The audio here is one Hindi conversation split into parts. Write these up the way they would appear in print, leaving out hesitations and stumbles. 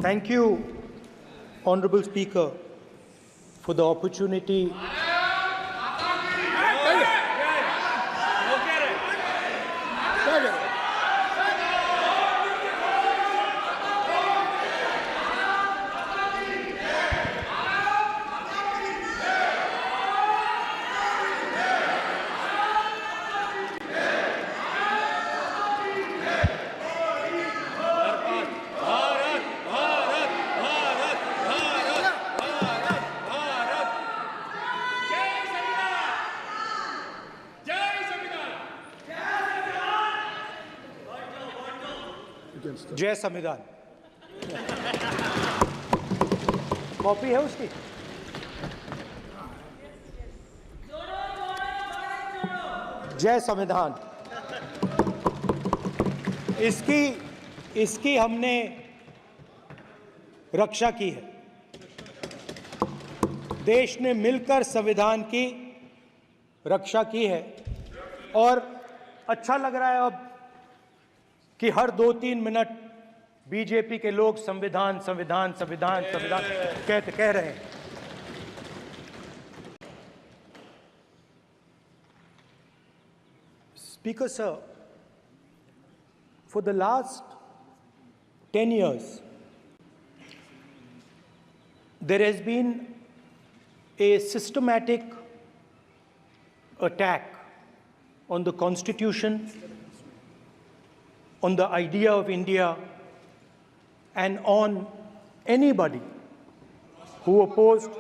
Thank you, Honorable Speaker, for the opportunity जय संविधान। कॉपी है उसकी? जय संविधान। इसकी हमने रक्षा की है। देश ने मिलकर संविधान की रक्षा की है और अच्छा लग रहा है अब कि हर 2-3 मिनट बीजेपी के लोग संविधान संविधान संविधान संविधान कह रहे हैं। Speaker sir, for the last 10 years, there has been a systematic attack on the Constitution, on the idea of India, and on anybody who opposed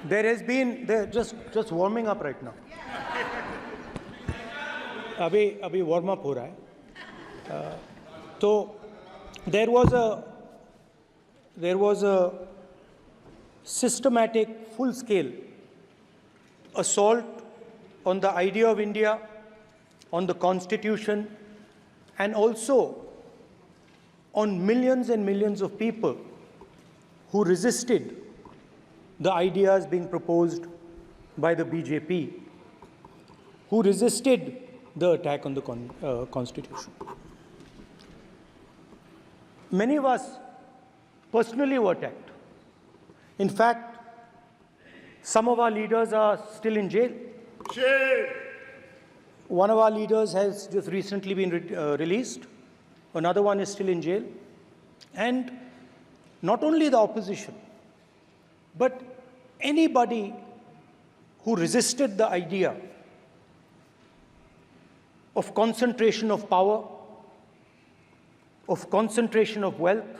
There has been just warming up right now. अभी वार्म अप हो रहा है। तो there was a systematic, full-scale assault on the idea of India, on the Constitution, and also on millions and millions of people who resisted the ideas being proposed by the BJP, who resisted the attack on the Constitution. Many of us personally were attacked. In fact, some of our leaders are still in jail. One of our leaders has just recently been released. Another one is still in jail. And not only the opposition, but anybody who resisted the idea of concentration of power, of concentration of wealth,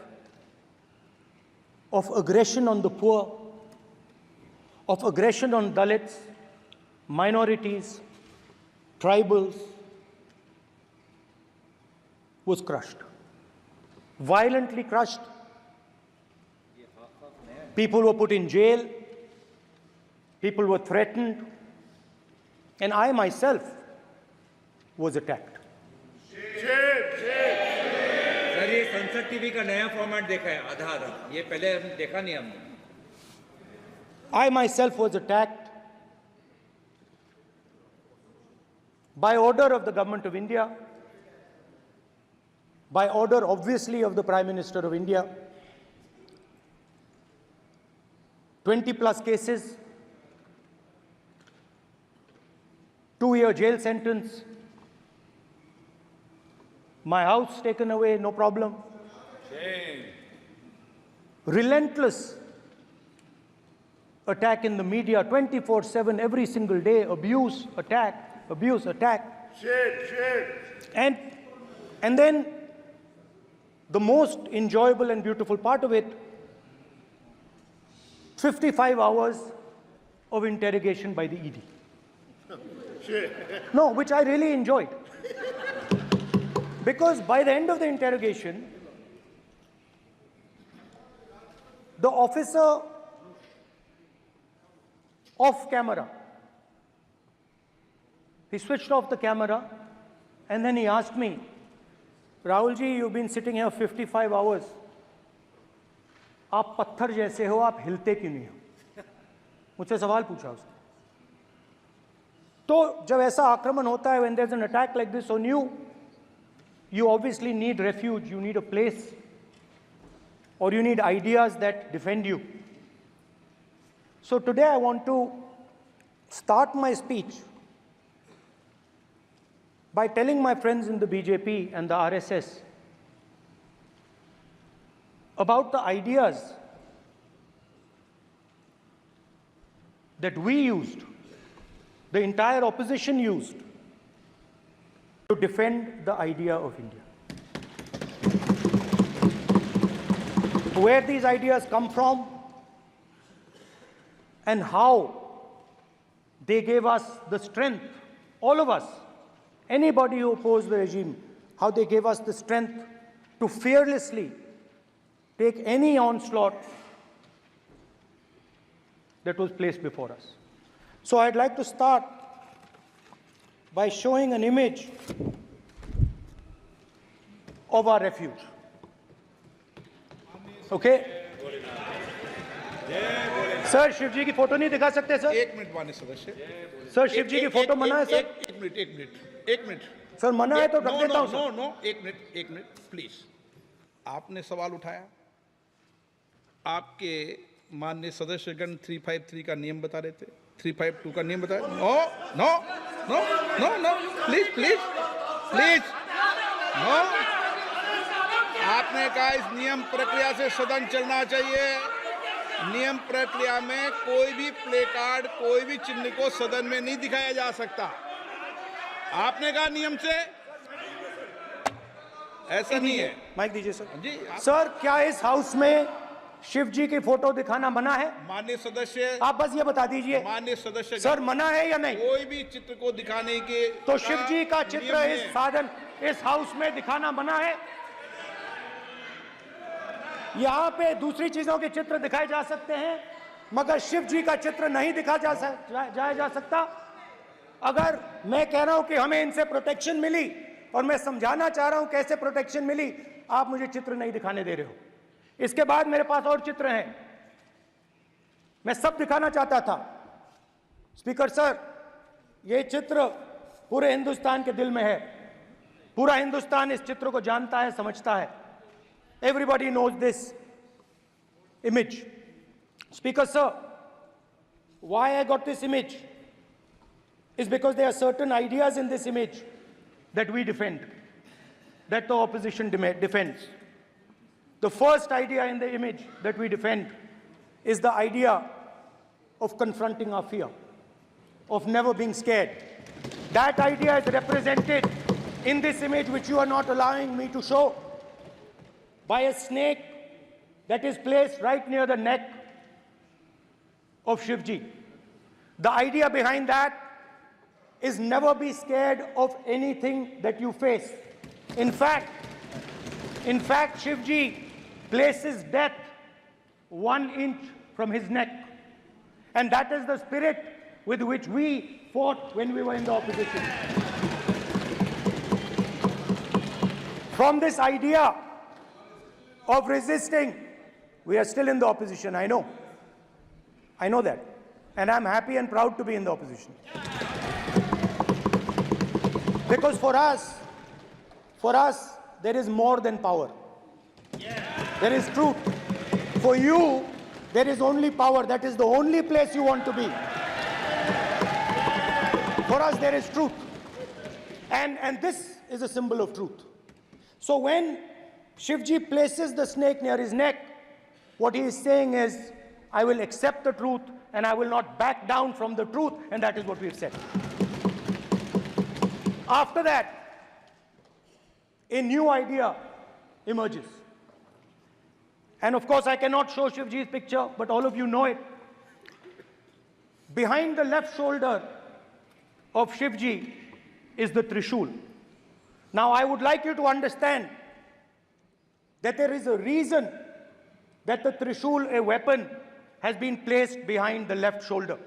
of aggression on the poor, of aggression on Dalits, minorities, tribals, was crushed, violently crushed. People were put in jail, people were threatened, and I myself was attacked. Sir ये संसद टीवी का नया फॉर्मेट देखा है आधा ये पहले देखा नहीं हमने I myself was attacked by order of the government of India, by order obviously of the Prime Minister of India. 20+ cases, 2-year jail sentence, my house taken away, no problem. Relentless attack in the media, 24/7, every single day, abuse, attack. And then the most enjoyable and beautiful part of it, 55 hours of interrogation by the ED. No, which I really enjoyed. Because by the end of the interrogation, the officer off camera, he switched off the camera and then he asked me, Rahul ji, you've been sitting here 55 hours. आप पत्थर जैसे हो, आप हिलते क्यों नहीं हो? मुझसे सवाल पूछा उसने. तो जब ऐसा आक्रमण होता है, when there's an attack like this on you, you obviously need refuge, you need a place, or you need ideas that defend you. So today I want to start my speech by telling my friends in the BJP and the RSS about the ideas that we used, the entire opposition used, to defend the idea of India. Where these ideas come from and how they gave us the strength, all of us, anybody who opposed the regime, how they gave us the strength to fearlessly take any onslaught that was placed before us. So I'd like to start by showing an image of our refuge. Okay? Sir Shiv ji की फोटो नहीं दिखा सकते सर? एक मिनट माननीय सदस्य. सर शिव जी की फोटो मना है सर? एक मिनट सर मना है तो रख देता हूं सर. नो एक मिनट प्लीज. आपने सवाल उठाया, आपके माननीय सदस्यगण 353 का नियम बता रहे थे, 352 का नियम बताया. No please no. आपने कहा इस नियम प्रक्रिया से सदन चलना चाहिए. नियम प्रक्रिया में कोई भी प्ले कार्ड, कोई भी चिन्ह को सदन में नहीं दिखाया जा सकता. आपने कहा नियम से, ऐसा नहीं है. माइक दीजिए सर. जी सर क्या इस हाउस में शिव जी की फोटो दिखाना मना है? माननीय सदस्य, आप बस ये बता दीजिए. माननीय सदस्य सर मना है या नहीं? कोई भी चित्र को दिखाने के तो शिव जी का चित्र नियम इस है. साधन इस हाउस में दिखाना मना है? यहाँ पे दूसरी चीजों के चित्र दिखाए जा सकते हैं, मगर शिव जी का चित्र नहीं दिखा जाया जा सकता. अगर मैं कह रहा हूं कि हमें इनसे प्रोटेक्शन मिली और मैं समझाना चाह रहा हूं कैसे प्रोटेक्शन मिली, आप मुझे चित्र नहीं दिखाने दे रहे हो. इसके बाद मेरे पास और चित्र हैं, मैं सब दिखाना चाहता था. स्पीकर सर, ये चित्र पूरे हिंदुस्तान के दिल में है. पूरा हिंदुस्तान इस चित्र को जानता है, समझता है. Everybody knows this image. Speaker sir, why I got this image is because there are certain ideas in this image that we defend, that the opposition defends. The first idea in the image that we defend is the idea of confronting our fear, of never being scared. That idea is represented in this image, which you are not allowing me to show, by a snake that is placed right near the neck of Shivji. The idea behind that is never be scared of anything that you face. In fact, Shivji places death 1 inch from his neck. And that is the spirit with which we fought when we were in the opposition. From this idea of resisting, we are still in the opposition, I know. I know that. And I'm happy and proud to be in the opposition. Because for us, there is more than power. There is truth. For you, there is only power. That is the only place you want to be. For us, there is truth. And this is a symbol of truth. So when Shivji places the snake near his neck, what he is saying is, I will accept the truth and I will not back down from the truth, and that is what we've said. After that, a new idea emerges. And of course, I cannot show Shivji's picture, but all of you know it. Behind the left shoulder of Shivji is the Trishul. Now, I would like you to understand that there is a reason that the Trishul, a weapon, has been placed behind the left shoulder.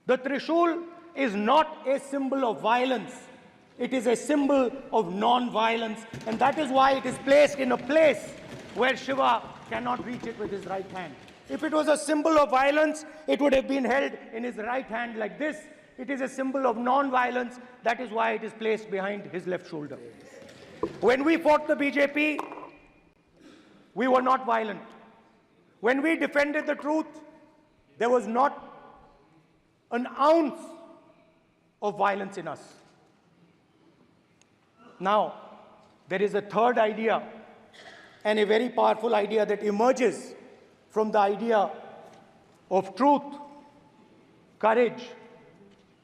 The Trishul is not a symbol of violence. It is a symbol of non-violence, and that is why it is placed in a place where Shiva cannot reach it with his right hand. If it was a symbol of violence, it would have been held in his right hand like this. It is a symbol of non-violence. That is why it is placed behind his left shoulder. When we fought the BJP, we were not violent. When we defended the truth, there was not an ounce of violence in us. Now, there is a third idea, and a very powerful idea that emerges from the idea of truth, courage,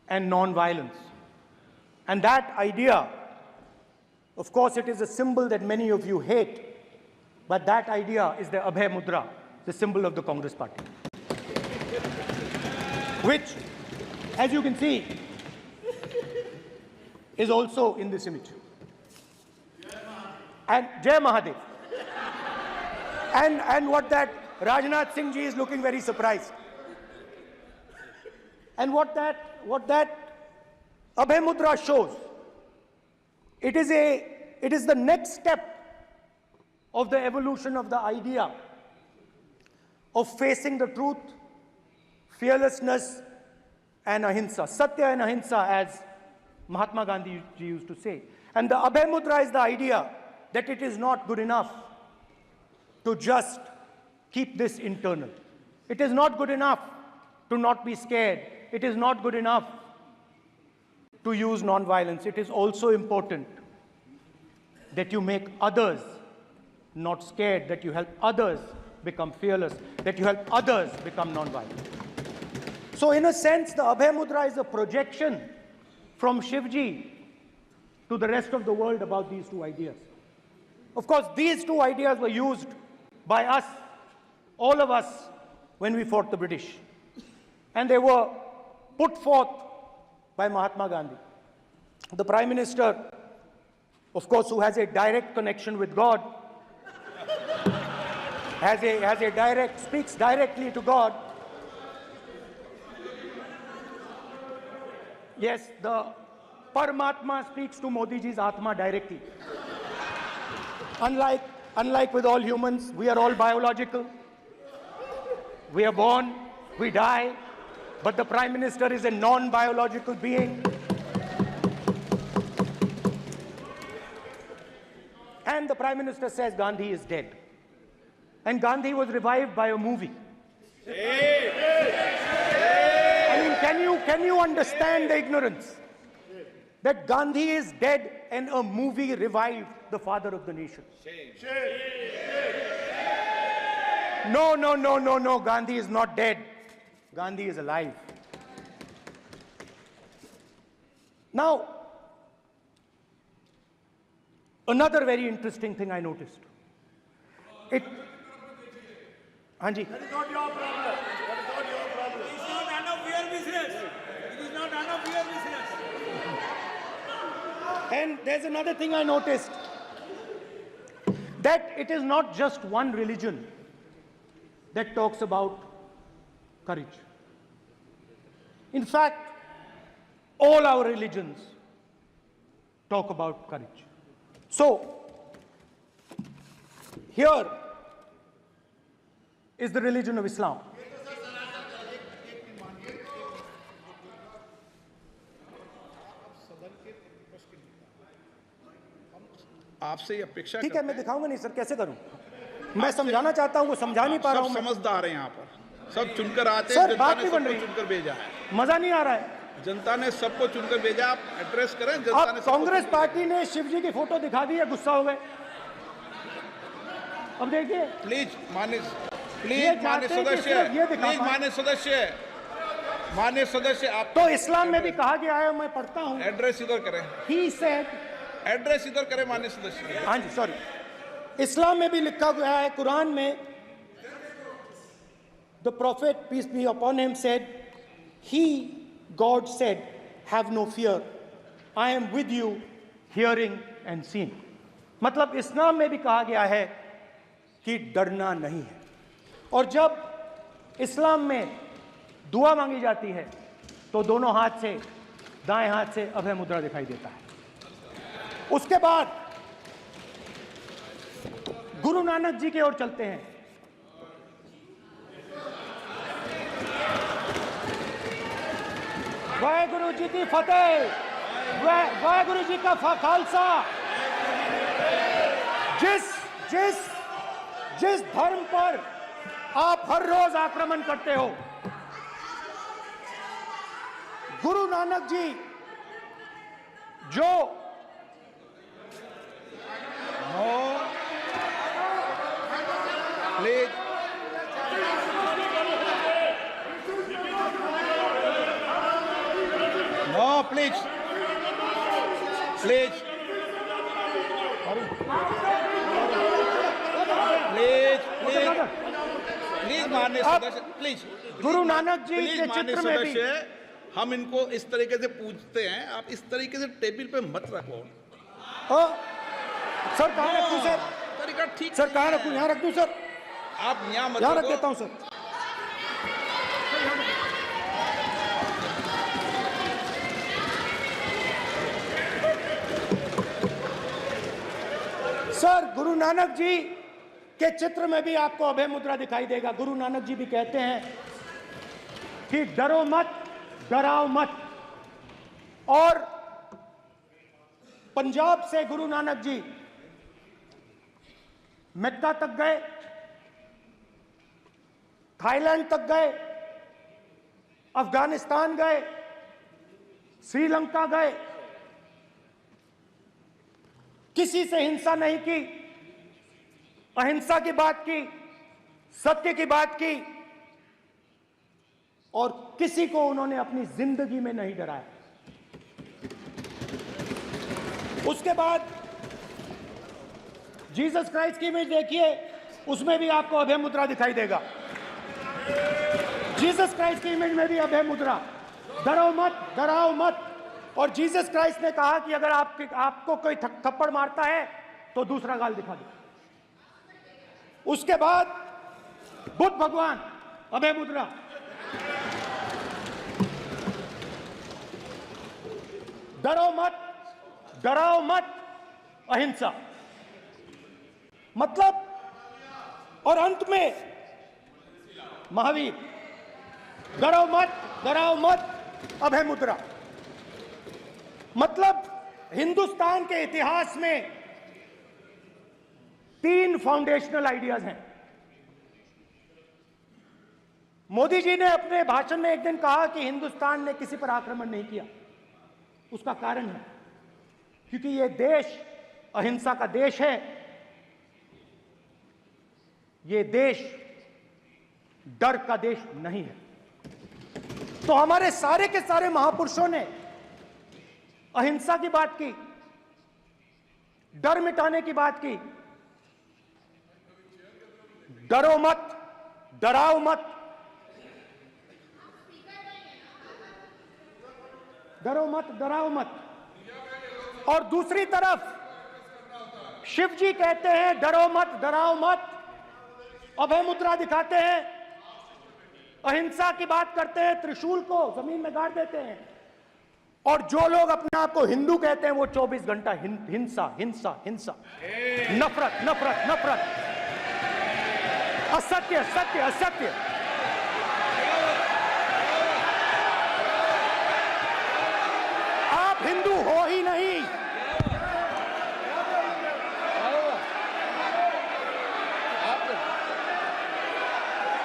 and non-violence. And that idea, of course, it is a symbol that many of you hate, but that idea is the Abhay Mudra, the symbol of the Congress Party, which, as you can see, is also in this image. And Jai Mahadev. And what that Rajnath Singh ji is looking very surprised. And what that Abhay Mudra shows, it is the next step of the evolution of the idea of facing the truth, fearlessness, and ahimsa. Satya and ahimsa, as Mahatma Gandhi ji used to say. And the Abhay Mudra is the idea that it is not good enough to just keep this internal. It is not good enough to not be scared. It is not good enough to use non-violence. It is also important that you make others not scared, that you help others become fearless, that you help others become non-violent. So in a sense, the Abhay Mudra is a projection from Shivji to the rest of the world about these two ideas. Of course, these two ideas were used by us, all of us, when we fought the British. And they were put forth by Mahatma Gandhi. The Prime Minister, of course, who has a direct connection with God, speaks directly to God. Yes, the Paramatma speaks to Modi ji's Atma directly. Unlike with all humans, we are all biological. We are born, we die, but the Prime Minister is a non-biological being. And the Prime Minister says Gandhi is dead. And Gandhi was revived by a movie. I mean, can you understand the ignorance? That Gandhi is dead and a movie revived the father of the nation. No, Gandhi is not dead. Gandhi is alive. Now, another very interesting thing I noticed. Hanji. That is not your problem. That is not your problem. It is not none of your business. It is not none of your business. And there's another thing I noticed. That it is not just one religion that talks about courage. In fact, all our religions talk about courage. So, here is the religion of Islam. आपसे ये अपेक्षा ठीक है, मैं दिखाऊंगा नहीं सर, कैसे करूं? मैं समझाना चाहता हूं, वो समझा नहीं पा रहा हूं। सब समझदार हैं यहाँ पर, सब चुनकर आते सर, हैं। बात जनता ने नहीं बन सबको रही। चुनकर भेजा है। मजा नहीं आ रहा है। जनता ने सबको चुनकर भेजा, आप एड्रेस करें। जनता अब ने सबको कांग्रेस चुनकर पार्टी ने शिवजी की फोटो दिखा दी है, गुस्सा हो गए। अब देखिए, प्लीज मान्य चाहते हैं कि सदस्य, सिर्फ ये दिखा प्लीज पाएं। मान्य सदस्य आप तो इस्लाम में भी कहा गया है, मैं पढ़ता हूं। एड्रेस इधर करें, He said, एड्रेस इधर करें मान्य सदस्य। हाँ जी, सॉरी, इस्लाम में भी लिखा गया है, कुरान में, the prophet, peace be upon him, said, he, God said, have no fear, I am with you, hearing and seeing. मतलब इस्लाम में भी कहा गया है कि डरना नहीं है। और जब इस्लाम में दुआ मांगी जाती है तो दोनों हाथ से, दाएं हाथ से अभय मुद्रा दिखाई देता है। उसके बाद गुरु नानक जी की ओर चलते हैं। वाहेगुरु जी की फतेह, वाहेगुरु जी का खालसा। जिस धर्म पर आप हर रोज आक्रमण करते हो, गुरु नानक जी जो please no please please please please please माननीय सदस्य please Guru Nanak ji please के माननीय चित्र में भी सदस्य, हम इनको इस तरीके से पूछते हैं, आप इस तरीके से टेबल पे मत रखो। सर कहाँ रखूं सर? तरीका ठीक सर कहाँ नहीं रखूं? है। यहाँ रख दूं सर? आप यहाँ मत यहाँ रख रखो। देता हूं सर। सर गुरु नानक जी के चित्र में भी आपको अभय मुद्रा दिखाई देगा। गुरु नानक जी भी कहते हैं कि डरो मत, डराओ मत। और पंजाब से गुरु नानक जी मक्का तक गए, थाईलैंड तक गए, अफगानिस्तान गए, श्रीलंका गए, किसी से हिंसा नहीं की, अहिंसा की बात की, सत्य की बात की, और किसी को उन्होंने अपनी जिंदगी में नहीं डराया। उसके बाद जीसस क्राइस्ट की इमेज देखिए, उसमें भी आपको अभय मुद्रा दिखाई देगा। जीसस क्राइस्ट की इमेज में भी अभय मुद्रा, डरो मत, डराओ मत। और जीसस क्राइस्ट ने कहा कि अगर आपको कोई थप्पड़ मारता है तो दूसरा गाल दिखा दो। उसके बाद बुद्ध भगवान, अभय मुद्रा। डरो मत, डराओ मत, अहिंसा। मतलब, और अंत में महावीर, डरो मत, डराओ मत, अभय मुद्रा। मतलब हिंदुस्तान के इतिहास में 3 फाउंडेशनल आइडियाज हैं। मोदी जी ने अपने भाषण में एक दिन कहा कि हिंदुस्तान ने किसी पर आक्रमण नहीं किया। उसका कारण है क्योंकि यह देश अहिंसा का देश है, यह देश डर का देश नहीं है। तो हमारे सारे के सारे महापुरुषों ने अहिंसा की बात की, डर मिटाने की बात की। डरो मत, डराओ मत, डरो मत, डराओ मत। और दूसरी तरफ शिव जी कहते हैं डरो मत, डराओ मत, अभय मुद्रा दिखाते हैं, अहिंसा की बात करते हैं, त्रिशूल को जमीन में गाड़ देते हैं। और जो लोग अपने आप को हिंदू कहते हैं वो 24 घंटा हिंसा, हिंसा, हिंसा, नफरत, नफरत, नफरत, असत्य, सत्य, असत्य। आप हिंदू हो ही नहीं।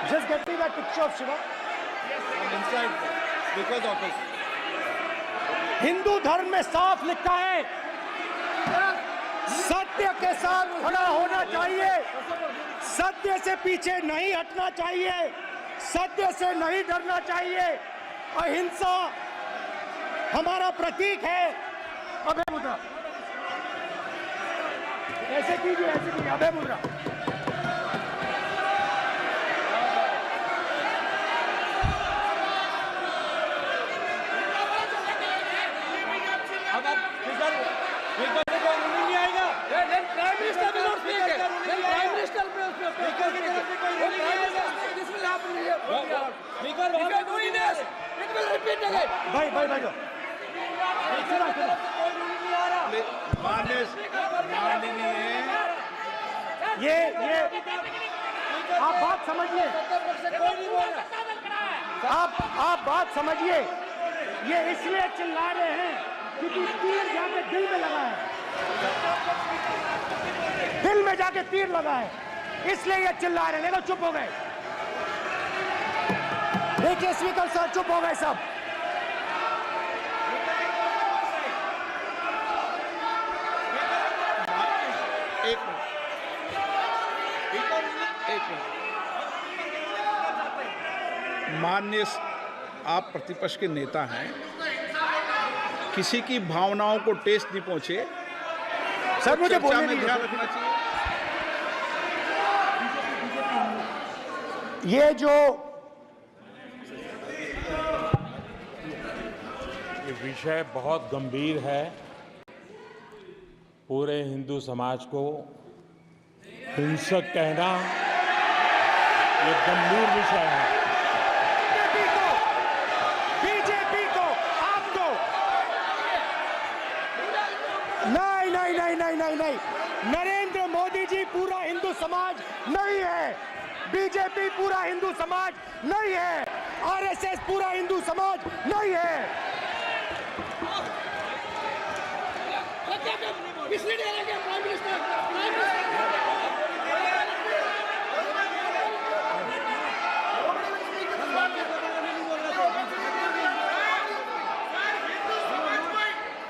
Just get me that picture of Shiva. I'm inside because of his. Hindu धर्म में साफ लिखा है, सत्य के साथ खड़ा होना चाहिए, सत्य से पीछे नहीं हटना चाहिए, सत्य से नहीं डरना चाहिए। अहिंसा हमारा प्रतीक है। अभय मुद्रा ऐसे कीजिए, ऐसे कीजिए, अभय मुद्रा। भाई भाई भाई माननीय ये आप बात समझिए, आप बात समझिए। ये इसलिए चिल्ला रहे हैं क्योंकि तीर जाके दिल में लगा है, दिल में जाके तीर लगा है, इसलिए ये चिल्ला रहे हैं। देखो चुप हो गए, देखिए स्पीकर साहब चुप हो गए सब। एक मिनट। माननीय आप प्रतिपक्ष के नेता हैं, किसी की भावनाओं को ठेस नहीं पहुंचे, सर मुझे चर्चा बोलने में दीजिए। ध्यान रखना चाहिए। ये विषय बहुत गंभीर है। पूरे हिंदू समाज को हिंसक कहना ये गंभीर विषय है। बीजेपी को आपको नहीं, नरेंद्र मोदी जी पूरा हिंदू समाज नहीं है, बीजेपी पूरा हिंदू समाज नहीं है, आरएसएस पूरा हिंदू समाज नहीं है।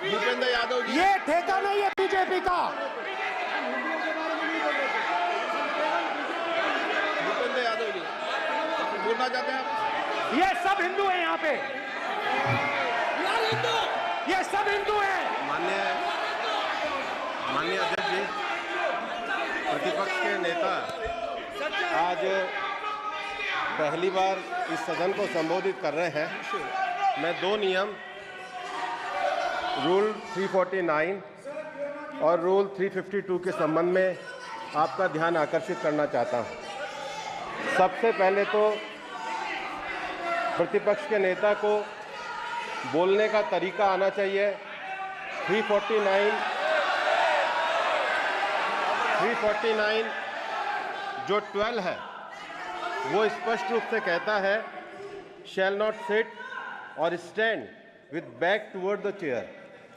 भूपेंद्र यादव जी, ये ठेका नहीं है बीजेपी का। भूपेंद्र यादव जी बोलना चाहते हैं आप? ये सब हिंदू हैं यहाँ पे, ये सब हिंदू हैं। माननीय अध्यक्ष जी, प्रतिपक्ष के नेता आज पहली बार इस सदन को संबोधित कर रहे हैं। मैं दो नियम रूल 349 और रूल 352 के संबंध में आपका ध्यान आकर्षित करना चाहता हूं। सबसे पहले तो प्रतिपक्ष के नेता को बोलने का तरीका आना चाहिए। 349 जो 12 है वो स्पष्ट रूप से कहता है शैल नॉट सिट और stand with back toward the chair.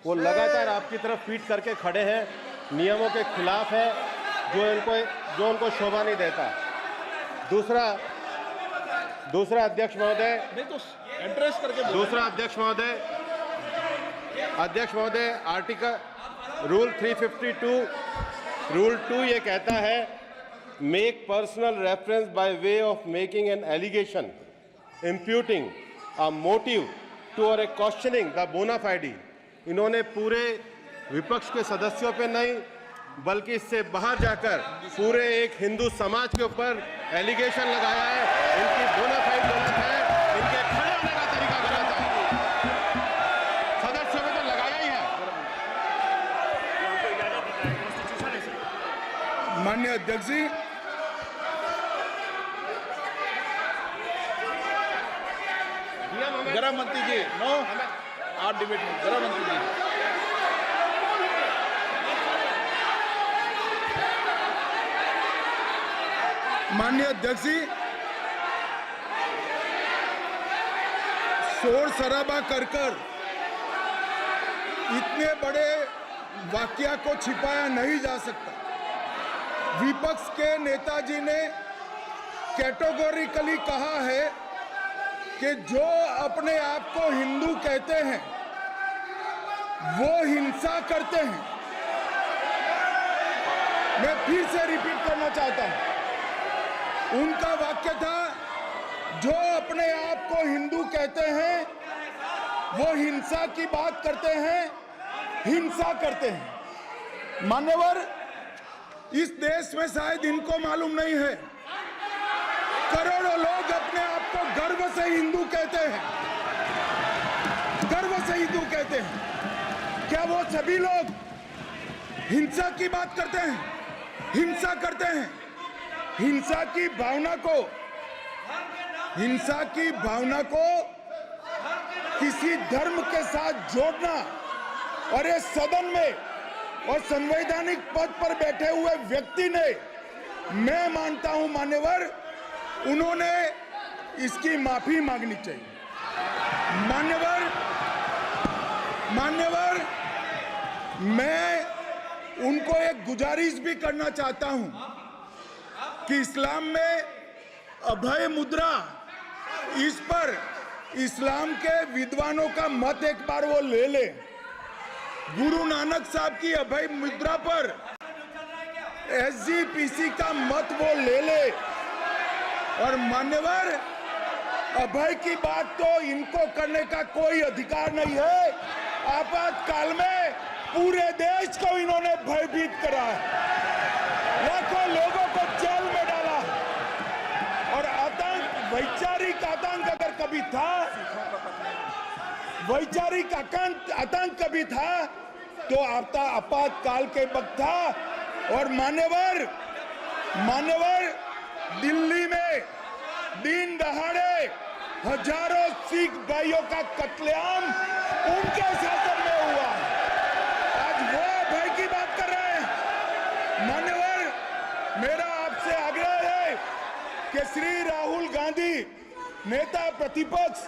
वो लगातार आपकी तरफ पीठ करके खड़े हैं, नियमों के खिलाफ है, जो उनको शोभा नहीं देता। दूसरा अध्यक्ष महोदय, नहीं तो एड्रेस करके बोलो। दूसरा अध्यक्ष महोदय आर्टिकल रूल 352 रूल 2 ये कहता है make personal reference by way of making an allegation imputing a motive to or a questioning the बोना फाइडी। इन्होंने पूरे विपक्ष के सदस्यों पे नहीं बल्कि इससे बाहर जाकर पूरे एक हिंदू समाज के ऊपर एलिगेशन लगाया है। इनकी बोना फाइड गलत है, इनके खड़े होने का तरीका गलत है। सदस्यों में तो लगाया ही है। माननीय अध्यक्ष जी, गृह मंत्री जी, नो आप डिबेट में। गृह मंत्री जी, माननीय अध्यक्ष जी, शोर शराबा कर इतने बड़े वाकया को छिपाया नहीं जा सकता। विपक्ष के नेताजी ने कैटेगोरिकली कहा है कि जो अपने आप को हिंदू कहते हैं वो हिंसा करते हैं। मैं फिर से रिपीट करना चाहता हूं, उनका वाक्य था जो अपने आप को हिंदू कहते हैं वो हिंसा की बात करते हैं, हिंसा करते हैं। मान्यवर, इस देश में शायद इनको मालूम नहीं है, करोड़ों लोग अपने आप को गर्व से हिंदू कहते हैं, गर्व से हिंदू कहते हैं। क्या वो सभी लोग हिंसा की बात करते हैं, हिंसा करते हैं? हिंसा की भावना को किसी धर्म के साथ जोड़ना और इस सदन में और संवैधानिक पद पर बैठे हुए व्यक्ति ने, मैं मानता हूं मान्यवर, उन्होंने इसकी माफी मांगनी चाहिए। मान्यवर, मैं उनको एक गुजारिश भी करना चाहता हूं कि इस्लाम में अभय मुद्रा, इस पर इस्लाम के विद्वानों का मत एक बार वो ले ले। गुरु नानक साहब की अभय मुद्रा पर SGPC का मत वो ले ले। और मान्यवर, अभय की बात तो इनको करने का कोई अधिकार नहीं है। आपातकाल में पूरे देश को इन्होंने भयभीत करा है, लाखों लोगों को जेल में डाला। और आतंक, वैचारिक आतंक अगर कभी था, वैचारिक आतंक कभी था तो आपातकाल के वक्त था। और मान्यवर, दिल्ली में दिन दहाड़े हजारों सिख भाइयों का कत्लेआम उनके शासन में हुआ। आज वो भाई की बात कर रहे हैं। मान्यवर, मेरा आपसे आग्रह है कि श्री राहुल गांधी, नेता प्रतिपक्ष,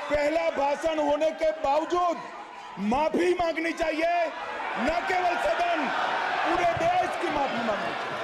पहला भाषण होने के बावजूद माफी मांगनी चाहिए। न केवल सदन, पूरे देश की माफी मांगनी चाहिए।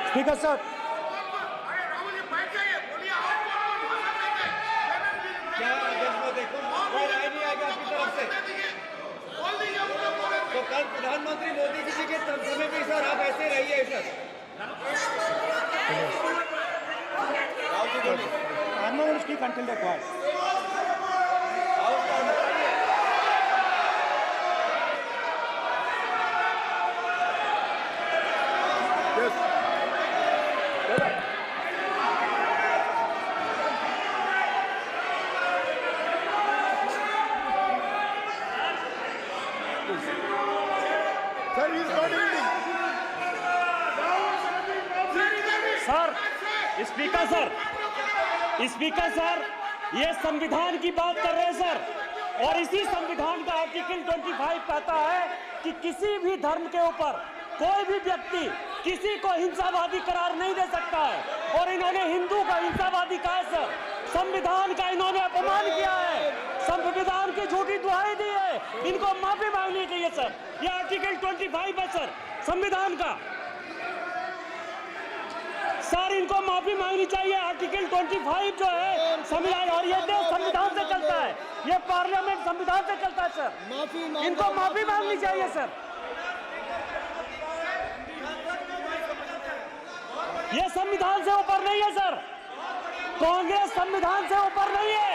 स्पीकर सर, क्या अध्यक्ष को देखो, कोई राय नहीं आएगा आपकी तरफ से। तो कल प्रधानमंत्री मोदी जी के समय भी सर आप ऐसे रहिए sir. I'm not going to speak until they're quiet. Speaker sir, ये संविधान की बात कर रहे हैं सर, और इसी संविधान का आर्टिकल 25 कहता है कि किसी भी धर्म के ऊपर कोई भी व्यक्ति किसी को हिंसावादी करार नहीं दे सकता है। और इन्होंने हिंदू का हिंसावादी कहा है सर। संविधान का इन्होंने अपमान किया है, संविधान की झूठी दुहाई दी है। इनको माफी मांगनी चाहिए सर। ये आर्टिकल 25 है सर संविधान का। सर इनको माफी मांगनी चाहिए। आर्टिकल 25 जो है संविधान, और ये देश संविधान से चलता है, ये पार्लियामेंट संविधान से चलता है सर। इनको माफी मांगनी चाहिए सर। ये संविधान से ऊपर नहीं है सर। कांग्रेस संविधान से ऊपर नहीं है।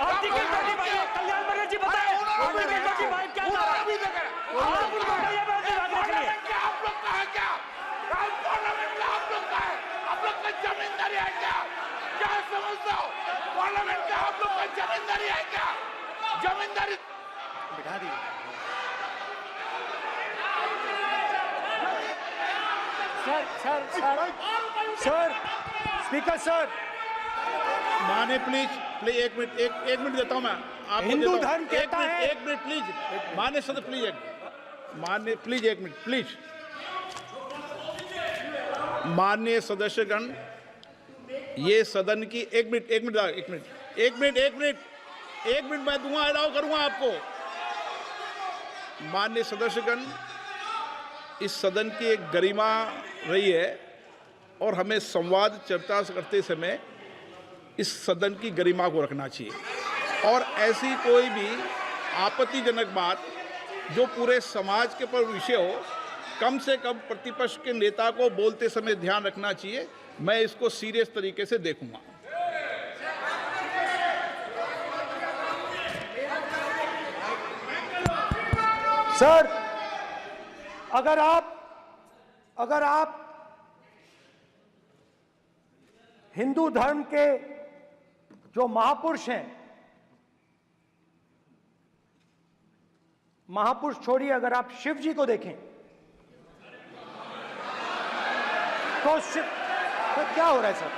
आर्टिकल 25 कल्याण बनर्जी बताए आर्टिकल 25 क्या था? आप उनको कहिए बात के लिए। आप लोग का जमींदारी है क्या? क्या समझते हो? पार्लियामेंट का आप लोग का जमींदारी है क्या? जमींदारी बिठा दी। सर, स्पीकर सर, माने प्लीज एक मिनट देता हूं मैं आपको। हिंदू धर्म कहता है। एक मिनट प्लीज, माने सदस्य प्लीज एक मिनट प्लीज। माननीय सदस्यगण, ये सदन की एक मिनट मैं दूंगा, अलाउ करूंगा आपको। माननीय सदस्यगण, इस सदन की एक गरिमा रही है और हमें संवाद चर्चा करते समय इस सदन की गरिमा को रखना चाहिए। और ऐसी कोई भी आपत्तिजनक बात जो पूरे समाज के पर विषय हो, कम से कम प्रतिपक्ष के नेता को बोलते समय ध्यान रखना चाहिए। मैं इसको सीरियस तरीके से देखूंगा। सर, अगर आप हिंदू धर्म के जो महापुरुष हैं, महापुरुष छोड़िए, अगर आप शिव जी को देखें तो क्या हो रहा है सर?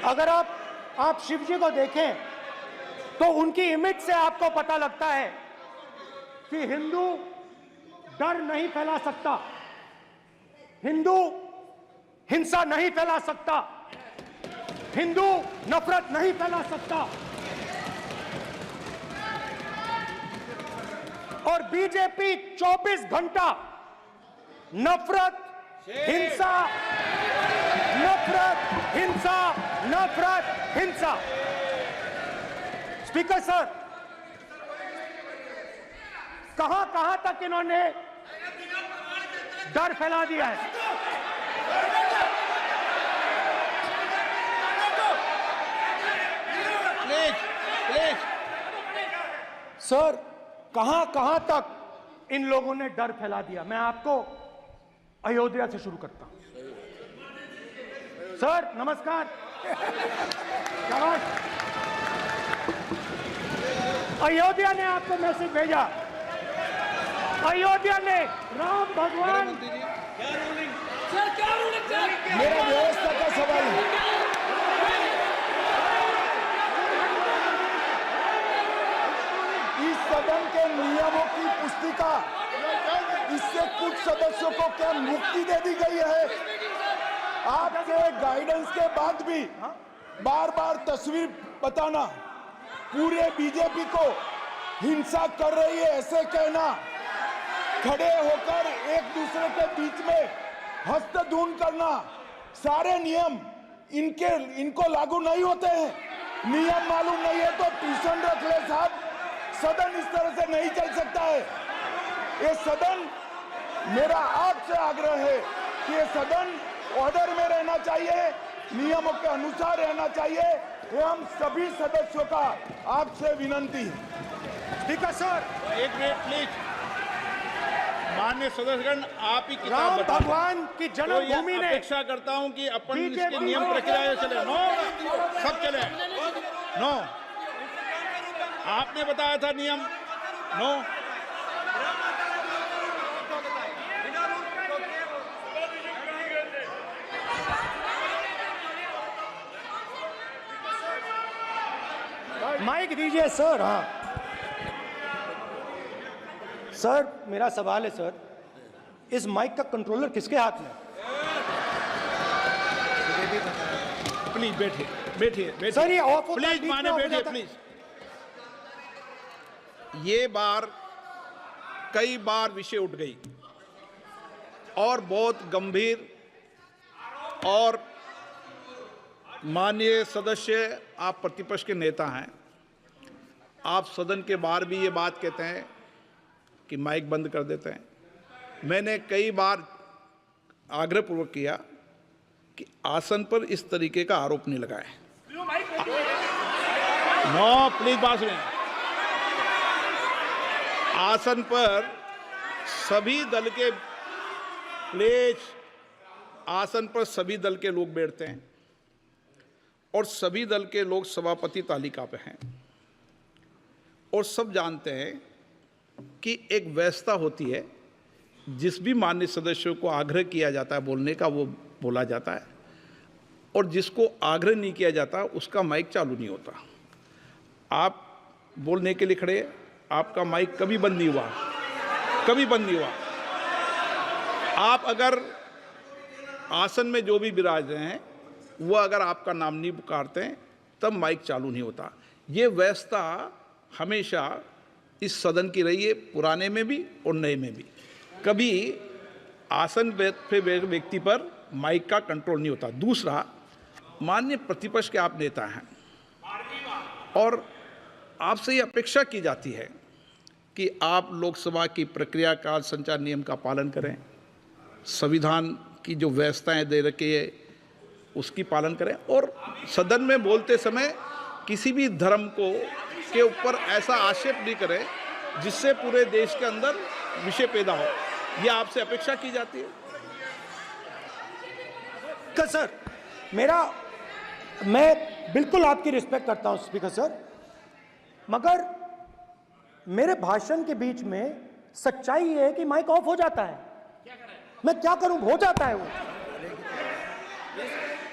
अगर आप शिव जी को देखें तो उनकी इमेज से आपको पता लगता है कि हिंदू डर नहीं फैला सकता, हिंदू हिंसा नहीं फैला सकता, हिंदू नफरत नहीं फैला सकता। और बीजेपी 24 घंटा नफरत, हिंसा, नफरत, हिंसा, नफरत, हिंसा। स्पीकर सर, कहां तक इन्होंने डर फैला दिया है? प्लीज सर, कहां तक इन लोगों ने डर फैला दिया? मैं आपको अयोध्या से शुरू करता हूं। सर नमस्कार। शाबाश। अयोध्या ने आपको मैसेज भेजा, अयोध्या ने राम भगवान। मेरा व्यवस्था का सवाल है। इस सदन के नियमों की पुस्तिका, इससे कुछ सदस्यों को क्या मुक्ति दे दी गई है? आपके गाइडेंस के बाद भी बार बार तस्वीर बताना, पूरे बीजेपी को हिंसा कर रही है ऐसे कहना, खड़े होकर एक दूसरे के बीच में हस्तधून करना, सारे नियम इनको लागू नहीं होते हैं। नियम मालूम नहीं है तो ट्यूशन रख ले साहब। सदन इस तरह से नहीं चल सकता है। ये सदन, मेरा आपसे आग्रह है कि ये सदन ऑर्डर में रहना चाहिए, नियमों के अनुसार रहना चाहिए। ये हम सभी सदस्यों का आपसे विनंती है। ठीक है सर। एक मिनट प्लीज। माननीय सदस्यगण, आप ही किताब राम बताओ। भगवान की तो जन्मभूमि ये ने अपेक्षा करता हूं कि अपन इसके बीजेपी नियम प्रक्रिया चले। नो, सब चले। नो, आपने बताया था नियम। नो, माइक दीजिए सर। हाँ सर, मेरा सवाल है सर, इस माइक का कंट्रोलर किसके हाथ में? प्लीज बैठिए बैठिए सर ये ऑफ होता है, प्लीज बीच में माने ऑफ हो बैठिए जाता है। प्लीज। ये बार कई बार विषय उठ गई और बहुत गंभीर, और माननीय सदस्य, आप प्रतिपक्ष के नेता हैं, आप सदन के बाहर भी ये बात कहते हैं कि माइक बंद कर देते हैं। मैंने कई बार आग्रहपूर्वक किया कि आसन पर इस तरीके का आरोप नहीं लगाए। नो, प्लीज बात सुनिए। आसन पर सभी दल के, प्लीज, आसन पर सभी दल के लोग बैठते हैं और सभी दल के लोग सभापति तालिका पे हैं और सब जानते हैं कि एक व्यवस्था होती है, जिस भी माननीय सदस्यों को आग्रह किया जाता है बोलने का वो बोला जाता है, और जिसको आग्रह नहीं किया जाता उसका माइक चालू नहीं होता। आप बोलने के लिए खड़े, आपका माइक कभी बंद नहीं हुआ, कभी बंद नहीं हुआ। आप अगर आसन में जो भी विराज रहे हैं वो अगर आपका नाम नहीं पुकारते हैं तब माइक चालू नहीं होता। ये व्यवस्था हमेशा इस सदन की रही है, पुराने में भी और नए में भी। कभी आसन पे व्यक्ति पर माइक का कंट्रोल नहीं होता। दूसरा, माननीय प्रतिपक्ष के आप नेता हैं और आपसे ये अपेक्षा की जाती है कि आप लोकसभा की प्रक्रिया का संचार नियम का पालन करें, संविधान की जो व्यवस्थाएं दे रखी है उसकी पालन करें, और सदन में बोलते समय किसी भी धर्म को के ऊपर ऐसा आक्षेप नहीं करें जिससे पूरे देश के अंदर विषय पैदा हो। ये आपसे अपेक्षा की जाती है। सर, मैं बिल्कुल आपकी रिस्पेक्ट करता हूं स्पीकर सर, मगर मेरे भाषण के बीच में सच्चाई ये है कि माइक ऑफ हो जाता है। मैं क्या करूं, हो जाता है वो।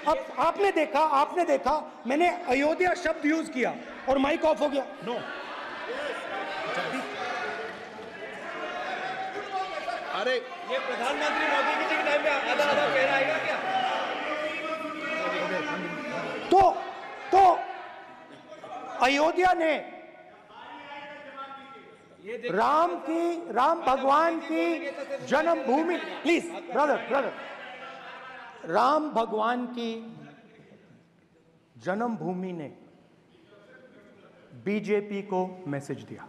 अब आपने देखा मैंने अयोध्या शब्द यूज किया और माइक ऑफ हो गया। नो, अरे ये प्रधानमंत्री मोदी जी के टाइम में आधा आधा कह रहा है क्या? तो अयोध्या ने राम भगवान की जन्मभूमि, प्लीज ब्रदर, राम भगवान की जन्मभूमि ने बीजेपी को मैसेज दिया,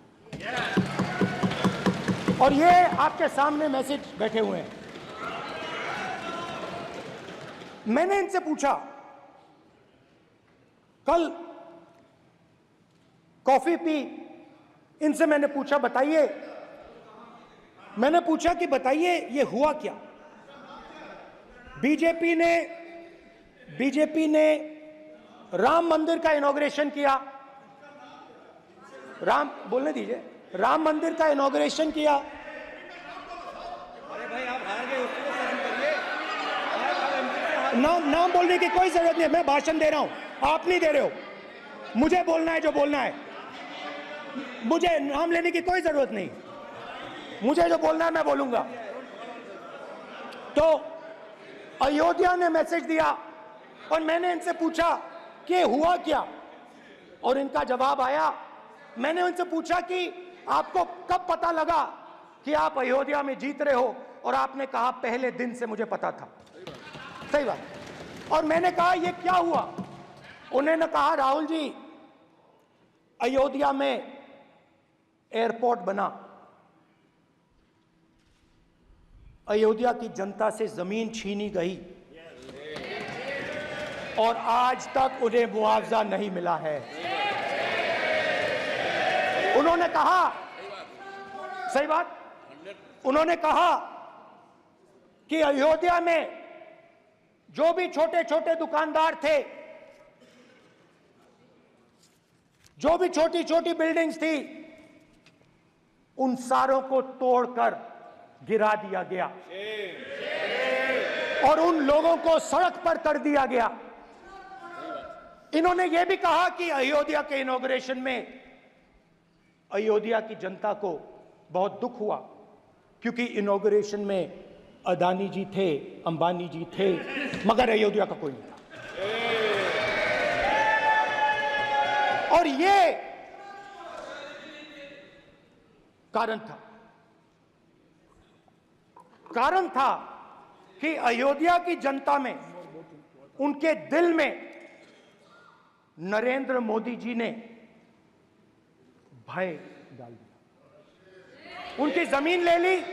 और ये आपके सामने मैसेज बैठे हुए हैं। मैंने इनसे पूछा, कल कॉफी पी, इनसे मैंने पूछा बताइए ये हुआ क्या। बीजेपी ने राम मंदिर का इनॉग्रेशन किया, बोलने दीजिए, राम मंदिर का इनॉग्रेशन किया। अरे भाई आप हार गए, उसको सहन करिए। नाम बोलने की कोई जरूरत नहीं है, मैं भाषण दे रहा हूं, आप नहीं दे रहे हो। मुझे बोलना है जो बोलना है, मुझे नाम लेने की कोई जरूरत नहीं, मुझे जो बोलना है मैं बोलूंगा। तो अयोध्या ने मैसेज दिया और मैंने इनसे पूछा कि हुआ क्या, और इनका जवाब आया। मैंने उनसे पूछा कि आपको कब पता लगा कि आप अयोध्या में जीत रहे हो, और आपने कहा पहले दिन से मुझे पता था। सही बात। और मैंने कहा ये क्या हुआ, उन्होंने कहा राहुल जी, अयोध्या में एयरपोर्ट बना, अयोध्या की जनता से जमीन छीनी गई और आज तक उन्हें मुआवजा नहीं मिला है। उन्होंने कहा, सही बात, उन्होंने कहा कि अयोध्या में जो भी छोटे छोटे दुकानदार थे, जो भी छोटी छोटी बिल्डिंग्स थी, उन सारों को तोड़कर गिरा दिया गया और उन लोगों को सड़क पर कर दिया गया। इन्होंने यह भी कहा कि अयोध्या के इनॉग्रेशन में अयोध्या की जनता को बहुत दुख हुआ, क्योंकि इनॉग्रेशन में अदानी जी थे, अंबानी जी थे, मगर अयोध्या का कोई नहीं था। और ये कारण था कि अयोध्या की जनता में, उनके दिल में नरेंद्र मोदी जी ने भय डाल दिया। उनकी जमीन ले ली,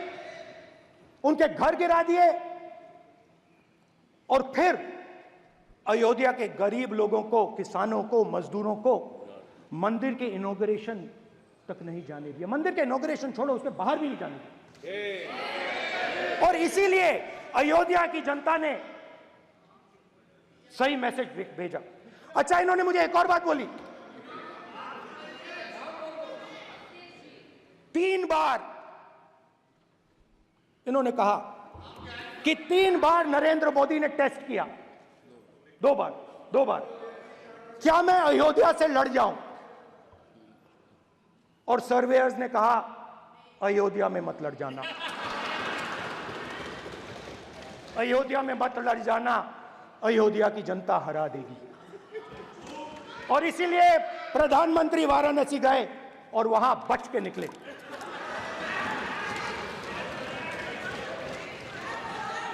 उनके घर गिरा दिए, और फिर अयोध्या के गरीब लोगों को, किसानों को, मजदूरों को मंदिर के इनॉग्रेशन तक नहीं जाने दिया। मंदिर के इनॉग्रेशन छोड़ो, उसके बाहर भी नहीं जाने दिया। और इसीलिए अयोध्या की जनता ने सही मैसेज भेजा। अच्छा, इन्होंने मुझे एक और बात बोली, 3 बार इन्होंने कहा कि 3 बार नरेंद्र मोदी ने टेस्ट किया, 2 बार क्या मैं अयोध्या से लड़ जाऊं, और सर्वेयर्स ने कहा अयोध्या में मत लड़ जाना, अयोध्या में मत लड़ जाना, अयोध्या की जनता हरा देगी। और इसीलिए प्रधानमंत्री वाराणसी गए और वहां बच के निकले।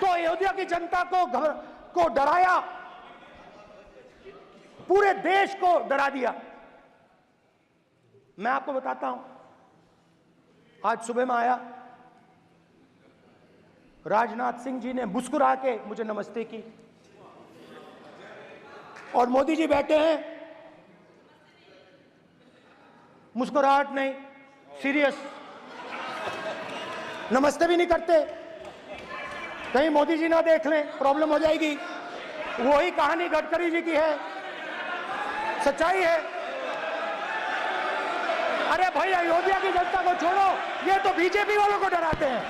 तो अयोध्या की जनता को डराया, पूरे देश को डरा दिया। मैं आपको बताता हूं, आज सुबह में आया, राजनाथ सिंह जी ने मुस्कुरा के मुझे नमस्ते की और मोदी जी बैठे हैं, मुस्कुराहट नहीं, सीरियस, नमस्ते भी नहीं करते। कहीं मोदी जी ना देख लें, प्रॉब्लम हो जाएगी। वही कहानी गडकरी जी की है, सच्चाई है। अरे भाई, अयोध्या की जनता को छोड़ो, ये तो बीजेपी वालों को डराते हैं।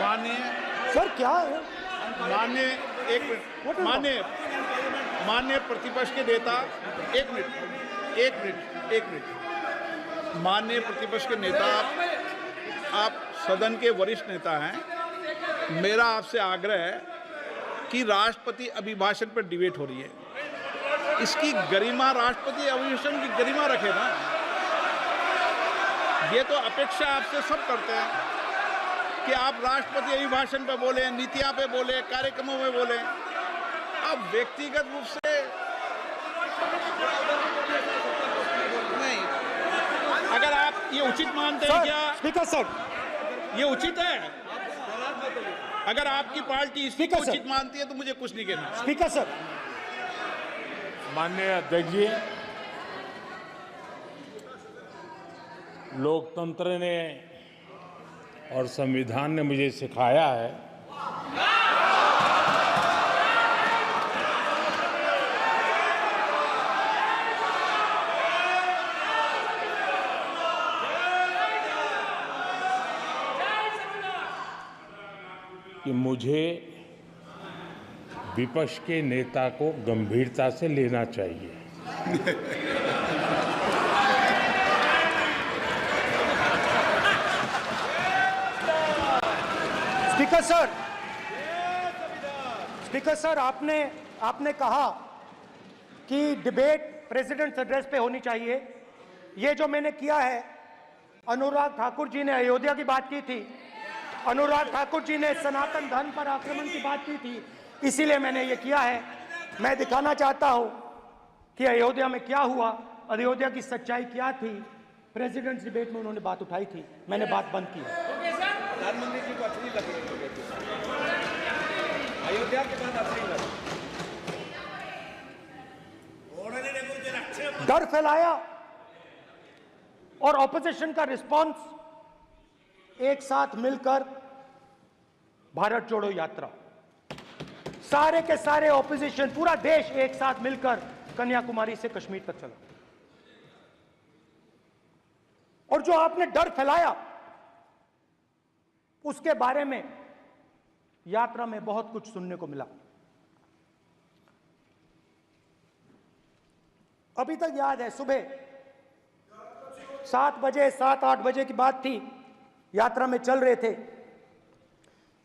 माननीय सर क्या है? माननीय एक मिनट, माननीय प्रतिपक्ष के नेता, एक मिनट, माननीय प्रतिपक्ष के नेता, आप सदन के वरिष्ठ नेता हैं। मेरा आपसे आग्रह है कि राष्ट्रपति अभिभाषण पर डिबेट हो रही है, इसकी गरिमा, राष्ट्रपति अभिभाषण की गरिमा रखे ना। ये तो अपेक्षा आपसे सब करते हैं कि आप राष्ट्रपति अभिभाषण पे बोले, नीतियां पे बोले, कार्यक्रमों में बोले। अब व्यक्तिगत रूप से नहीं, अगर आप ये उचित मानते हैं क्या? स्पीकर सर, ये उचित है? अगर आपकी पार्टी इसको स्पीकर सर, उचित मानती है तो मुझे कुछ नहीं कहना। स्पीकर सर, माननीय अध्यक्ष जी, लोकतंत्र ने और संविधान ने मुझे सिखाया है कि मुझे विपक्ष के नेता को गंभीरता से लेना चाहिए। स्पीकर सर, आपने कहा कि डिबेट प्रेसिडेंट्स एड्रेस पे होनी चाहिए। ये जो मैंने किया है, अनुराग ठाकुर जी ने अयोध्या की बात की थी, अनुराग ठाकुर जी ने सनातन धर्म पर आक्रमण की बात की थी, इसीलिए मैंने ये किया है। मैं दिखाना चाहता हूं कि अयोध्या में क्या हुआ, अयोध्या की सच्चाई क्या थी। प्रेसिडेंट्स डिबेट में उन्होंने बात उठाई थी, मैंने बात बंद की। प्रधानमंत्री जी को अच्छी लगी अयोध्या के बाद अच्छी लगी, डर फैलाया और ऑपोजिशन का रिस्पांस एक साथ मिलकर भारत जोड़ो यात्रा, सारे के सारे ऑपोजिशन, पूरा देश एक साथ मिलकर कन्याकुमारी से कश्मीर तक चला। और जो आपने डर फैलाया उसके बारे में यात्रा में बहुत कुछ सुनने को मिला। अभी तक याद है, सुबह 7 बजे 7-8 बजे की बात थी, यात्रा में चल रहे थे,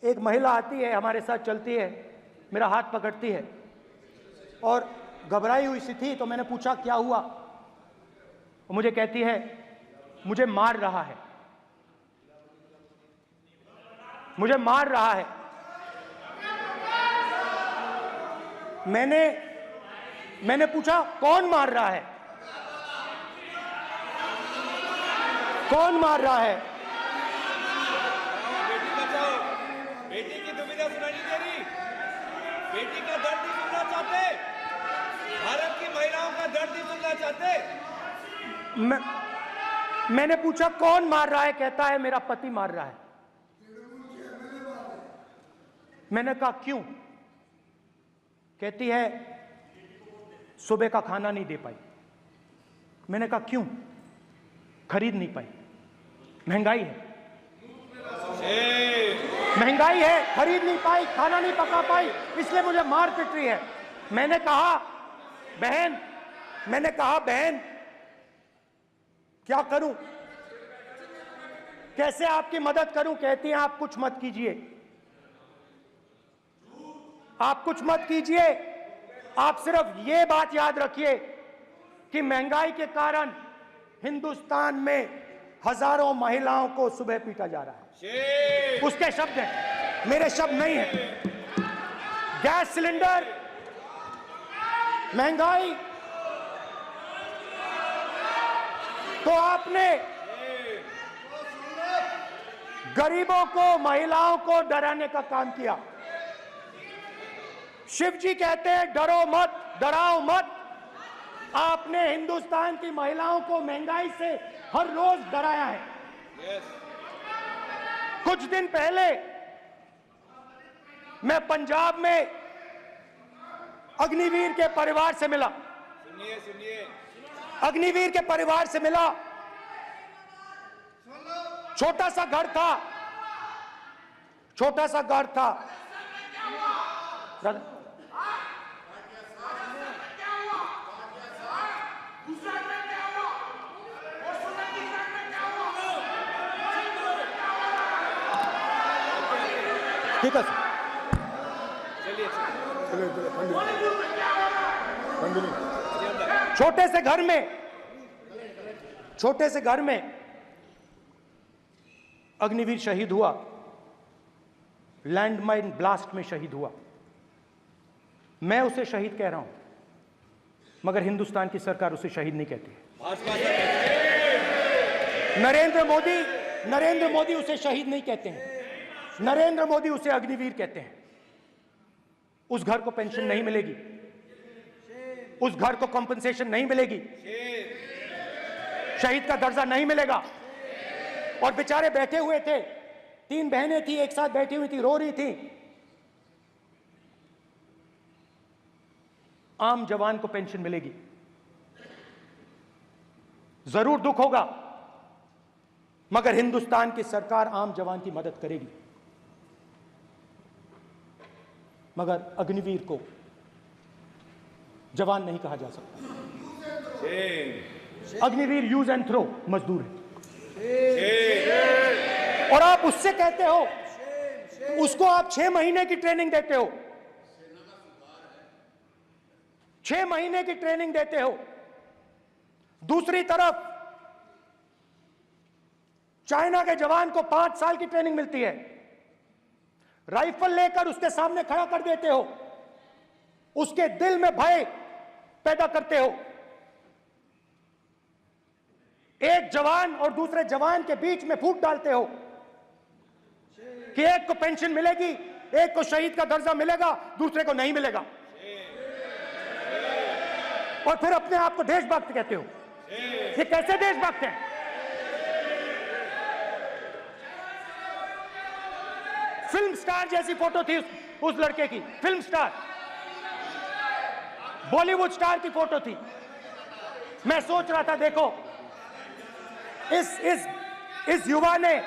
एक महिला आती है, हमारे साथ चलती है, मेरा हाथ पकड़ती है और घबराई हुई सी थी। तो मैंने पूछा क्या हुआ, वो मुझे कहती है मुझे मार रहा है, मुझे मार रहा है। मैंने पूछा कौन मार रहा है, कौन मार रहा है? बेटी बचाओ, बेटी की दुविधा सुनाई नहीं दे रही, बेटी का दर्द नहीं सुनना चाहते, भारत की महिलाओं का दर्द नहीं सुनना चाहते। मैंने पूछा कौन मार रहा है, कहता है मेरा पति मार रहा है। मैंने कहा क्यों? कहती है सुबह का खाना नहीं दे पाई। मैंने कहा क्यों? खरीद नहीं पाई, महंगाई है, महंगाई है, खरीद नहीं पाई, खाना नहीं पका पाई, इसलिए मुझे मार पिट रही है। मैंने कहा बहन क्या करूं, कैसे आपकी मदद करूं? कहती हैं आप कुछ मत कीजिए, आप कुछ मत कीजिए, आप सिर्फ ये बात याद रखिए कि महंगाई के कारण हिंदुस्तान में हजारों महिलाओं को सुबह पीटा जा रहा है। उसके शब्द हैं, मेरे शब्द नहीं हैं। गैस सिलेंडर, महंगाई, तो आपने गरीबों को, महिलाओं को डराने का काम किया। शिव जी कहते हैं डरो मत, डराओ मत। आपने हिंदुस्तान की महिलाओं को महंगाई से हर रोज डराया है। कुछ दिन पहले मैं पंजाब में अग्निवीर के परिवार से मिला। सुनिए अग्निवीर के परिवार से मिला। छोटा सा घर था, छोटा सा घर था। ठीक है सर, छोटे से घर में अग्निवीर शहीद हुआ, लैंडमाइन ब्लास्ट में शहीद हुआ। मैं उसे शहीद कह रहा हूं, मगर हिंदुस्तान की सरकार उसे शहीद नहीं कहती। नरेंद्र मोदी उसे शहीद नहीं कहते हैं। नरेंद्र मोदी उसे अग्निवीर कहते हैं। उस घर को पेंशन नहीं मिलेगी, उस घर को कॉम्पनसेशन नहीं मिलेगी, शहीद का दर्जा नहीं मिलेगा। और बेचारे बैठे हुए थे, 3 बहनें थी, एक साथ बैठी हुई थी, रो रही थी। आम जवान को पेंशन मिलेगी, जरूर दुख होगा, मगर हिंदुस्तान की सरकार आम जवान की मदद करेगी। मगर अग्निवीर को जवान नहीं कहा जा सकता। अग्निवीर यूज एंड थ्रो मजदूर है। और आप उससे कहते हो, उसको आप 6 महीने की ट्रेनिंग देते हो, 6 महीने की ट्रेनिंग देते हो। दूसरी तरफ चाइना के जवान को 5 साल की ट्रेनिंग मिलती है, राइफल लेकर उसके सामने खड़ा कर देते हो, उसके दिल में भय पैदा करते हो। एक जवान और दूसरे जवान के बीच में फूट डालते हो कि एक को पेंशन मिलेगी, एक को शहीद का दर्जा मिलेगा, दूसरे को नहीं मिलेगा। और फिर अपने आप को देशभक्त कहते हो। ये कैसे देशभक्त हैं? फिल्म स्टार जैसी फोटो थी उस लड़के की, फिल्म स्टार, बॉलीवुड स्टार की फोटो थी। मैं सोच रहा था, देखो इस युवा ने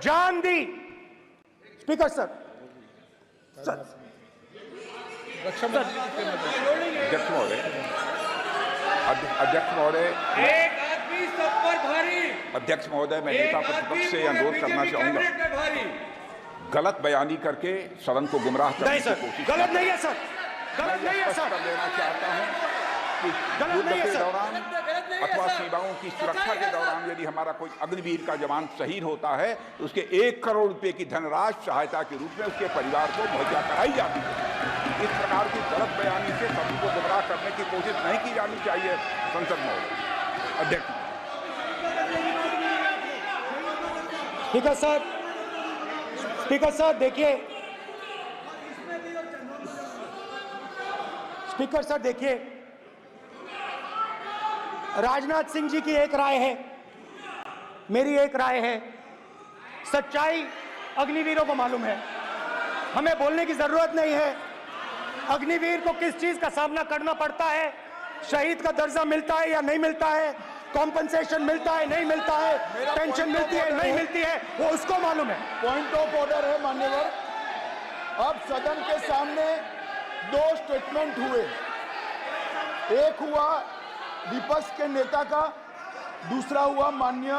जान दी। स्पीकर सर, अध्यक्ष महोदय, एक आदमी सब पर भारी। अध्यक्ष महोदय, मैं नेता प्रतिपक्ष से अनुरोध करना चाहूंगा, गलत बयानी करके सदन को गुमराह करने की कोशिश। गलत नहीं है सर, गलत नहीं है सर। कर देना चाहता हूं कि युद्ध के दौरान अथवा सीमाओं की सुरक्षा के दौरान यदि हमारा कोई अग्निवीर का जवान शहीद होता है तो उसके 1 करोड़ रुपए की धनराशि सहायता के रूप में उसके परिवार को मुहैया कराई जाती है। इस प्रकार की गलत बयानी से सभी को गुमराह करने की कोशिश नहीं की जानी चाहिए। संसद महोदय, अध्यक्ष। स्पीकर सर, स्पीकर सर देखिए, स्पीकर सर देखिए, राजनाथ सिंह जी की एक राय है, मेरी एक राय है। सच्चाई अग्निवीरों को मालूम है, हमें बोलने की जरूरत नहीं है। अग्निवीर को किस चीज का सामना करना पड़ता है, शहीद का दर्जा मिलता है या नहीं मिलता है, कॉम्पनसेशन मिलता है नहीं मिलता है, पेंशन मिलती है नहीं मिलती है, वो उसको मालूम है। पॉइंट ऑफ ऑर्डर है मान्यवर। अब सदन के सामने 2 स्टेटमेंट हुए, एक हुआ विपक्ष के नेता का, दूसरा हुआ माननीय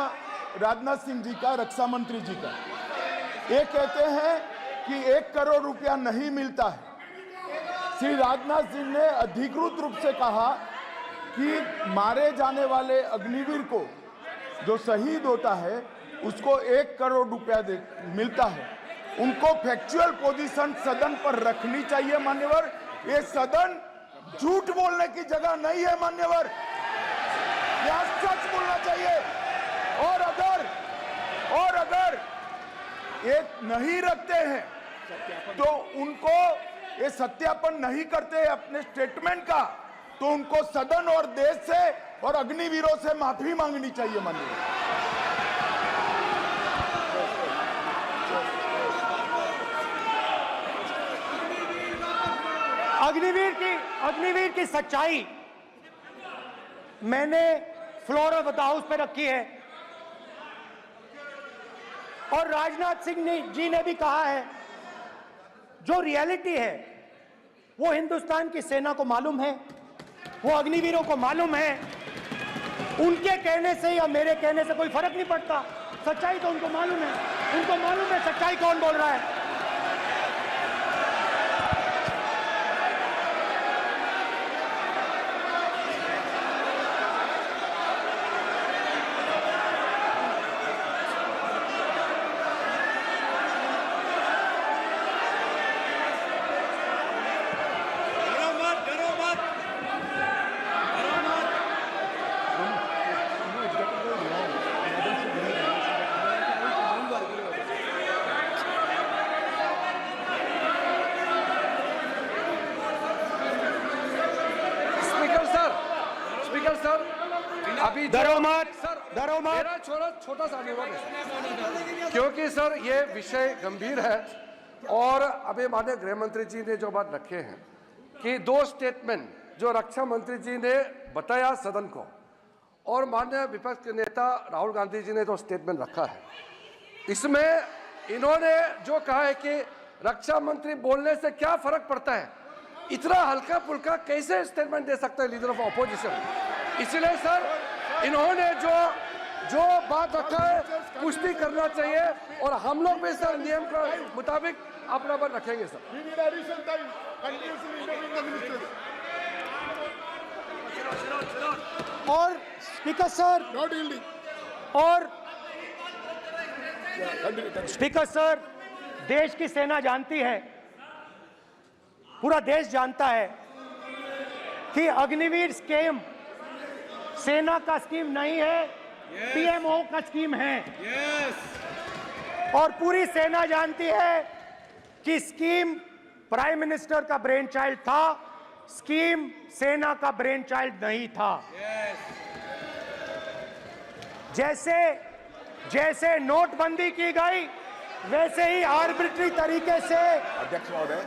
राजनाथ सिंह जी का, रक्षा मंत्री जी का। ये कहते हैं कि 1 करोड़ रुपया नहीं मिलता है। श्री राजनाथ सिंह ने अधिकृत रूप से कहा कि मारे जाने वाले अग्निवीर को जो शहीद होता है उसको 1 करोड़ रुपया मिलता है। उनको फैक्चुअल पोजीशन सदन पर रखनी चाहिए मान्यवर। ये सदन झूठ बोलने की जगह नहीं है मान्यवर, यहाँ सच बोलना चाहिए। और अगर ये नहीं रखते हैं तो उनको ये सत्यापन नहीं करते हैं अपने स्टेटमेंट का, तो उनको सदन और देश से और अग्निवीरों से माफी मांगनी चाहिए माननीय। अग्निवीर की सच्चाई मैंने फ्लोर ऑफ द हाउस पे रखी है और राजनाथ सिंह जी ने भी कहा है, जो रियलिटी है वो हिंदुस्तान की सेना को मालूम है, वो अग्निवीरों को मालूम है। उनके कहने से या मेरे कहने से कोई फर्क नहीं पड़ता, सच्चाई तो उनको मालूम है। उनको मालूम है सच्चाई कौन बोल रहा है। अभी डरो मत, मेरा छोटा सा अनुरोध है, क्योंकि सर ये विषय गंभीर है और अभी माननीय गृह मंत्री जी ने जो बात रखे हैं कि 2 स्टेटमेंट जो रक्षा मंत्री जी ने बताया सदन को और माननीय विपक्ष के नेता राहुल गांधी जी ने जो स्टेटमेंट रखा है, इसमें इन्होंने जो कहा है कि रक्षा मंत्री बोलने से क्या फर्क पड़ता है, इतना हल्का फुल्का कैसे स्टेटमेंट दे सकता है लीडर ऑफ ऑपोजिशन। इसलिए सर इन्होंने जो बात रखा है पुष्टि करना चाहिए और हम लोग भी सर नियम के मुताबिक अपना बात रखेंगे सर। और स्पीकर सर स्पीकर सर, देश की सेना जानती है, पूरा देश जानता है कि अग्निवीर स्कीम सेना का स्कीम नहीं है, पीएमओ का स्कीम है। और पूरी सेना जानती है कि स्कीम प्राइम मिनिस्टर का ब्रेन चाइल्ड था, स्कीम सेना का ब्रेन चाइल्ड नहीं था। जैसे नोटबंदी की गई वैसे ही आर्बिट्री तरीके से। अध्यक्ष महोदय,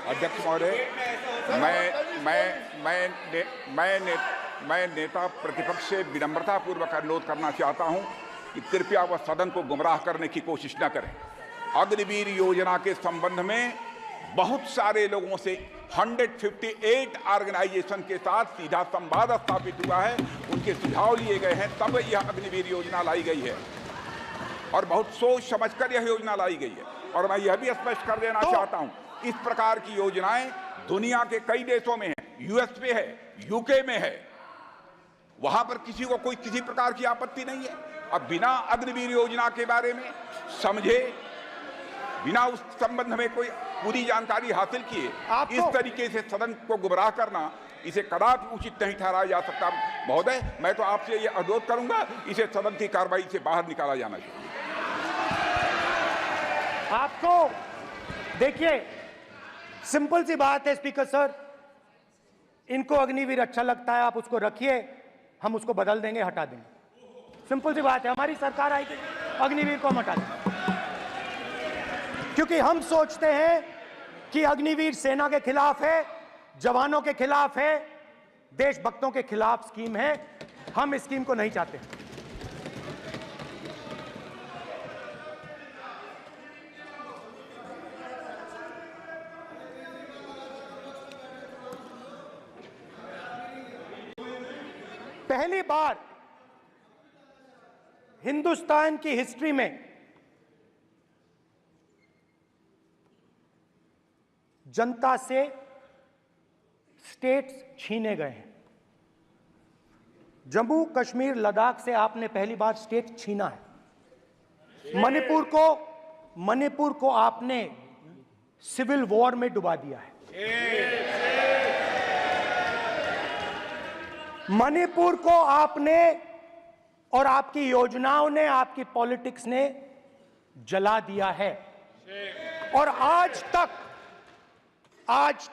अध्यक्ष महोदय, मैं नेता प्रतिपक्ष से विनम्रता पूर्वक अनुरोध करना चाहता हूं कि कृपया वह सदन को गुमराह करने की कोशिश न करें। अग्निवीर योजना के संबंध में बहुत सारे लोगों से 158 ऑर्गेनाइजेशन के साथ सीधा संवाद स्थापित हुआ है, उनके सुझाव लिए गए हैं, तब यह अग्निवीर योजना लाई गई है और बहुत सोच समझकर यह योजना लाई गई है। और मैं यह भी स्पष्ट कर देना चाहता हूं, इस प्रकार की योजनाएं दुनिया के कई देशों में है, यूएस में है, यूके में है, वहां पर किसी को कोई किसी प्रकार की आपत्ति नहीं है। अब बिना अग्निवीर योजना के बारे में समझे, बिना उस संबंध में कोई पूरी जानकारी हासिल किए इस तरीके से सदन को गुमराह करना, इसे कदापि उचित नहीं ठहराया जा सकता। महोदय, मैं तो आपसे यह अनुरोध करूंगा, इसे सदन की कार्रवाई से बाहर निकाला जाना चाहिए। आपको देखिए, सिंपल सी बात है स्पीकर सर, इनको अग्निवीर अच्छा लगता है, आप उसको रखिए, हम उसको बदल देंगे, हटा देंगे। सिंपल सी बात है, हमारी सरकार आएगी, अग्निवीर को हम हटा देंगे, क्योंकि हम सोचते हैं कि अग्निवीर सेना के खिलाफ है, जवानों के खिलाफ है, देशभक्तों के खिलाफ स्कीम है। हम इस स्कीम को नहीं चाहते। पहली बार हिंदुस्तान की हिस्ट्री में जनता से स्टेट्स छीने गए हैं। जम्मू कश्मीर लद्दाख से आपने पहली बार स्टेट छीना है। मणिपुर को आपने सिविल वॉर में डुबा दिया है। मणिपुर को आपने और आपकी योजनाओं ने, आपकी पॉलिटिक्स ने जला दिया है। और आज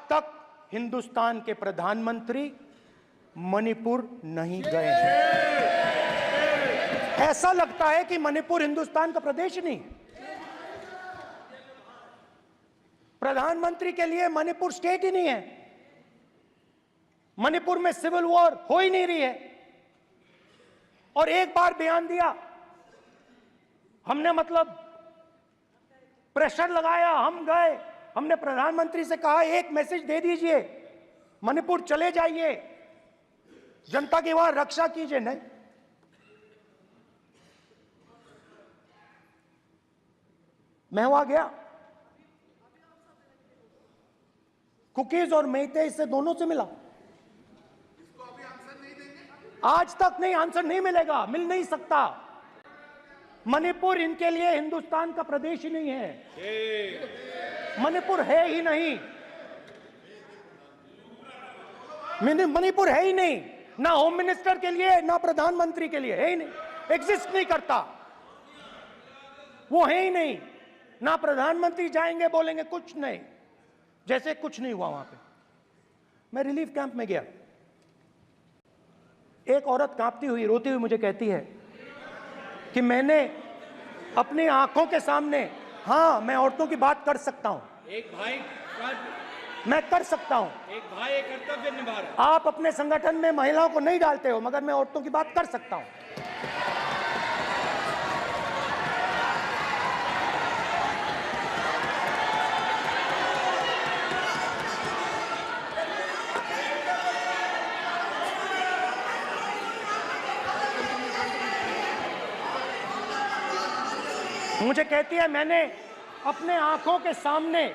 तक हिंदुस्तान के प्रधानमंत्री मणिपुर नहीं गए हैं। ऐसा लगता है कि मणिपुर हिंदुस्तान का प्रदेश नहीं है। प्रधानमंत्री के लिए मणिपुर स्टेट ही नहीं है। मणिपुर में सिविल वॉर हो ही नहीं रही है। और एक बार बयान दिया हमने, मतलब प्रेशर लगाया, हम गए, हमने प्रधानमंत्री से कहा एक मैसेज दे दीजिए, मणिपुर चले जाइए, जनता की वहां रक्षा कीजिए। नहीं, मैं वहां गया, कुकीज और मेहते इससे दोनों से मिला। आज तक नहीं, आंसर नहीं मिलेगा, मिल नहीं सकता। मणिपुर इनके लिए हिंदुस्तान का प्रदेश ही नहीं है। मणिपुर है ही नहीं, मणिपुर है ही नहीं, ना होम मिनिस्टर के लिए ना प्रधानमंत्री के लिए, है ही नहीं, एग्जिस्ट नहीं करता। वो है ही नहीं। ना प्रधानमंत्री जाएंगे बोलेंगे कुछ नहीं, जैसे कुछ नहीं हुआ वहां पे। मैं रिलीफ कैंप में गया, एक औरत कांपती हुई, रोती हुई मुझे कहती है कि मैंने अपनी आंखों के सामने, हाँ मैं औरतों की बात कर सकता हूं, एक भाई मैं कर सकता हूं, एक भाई एक कर्तव्य निभा रहा है। आप अपने संगठन में महिलाओं को नहीं डालते हो, मगर मैं औरतों की बात कर सकता हूं। मुझे कहती है मैंने अपने आंखों के सामने,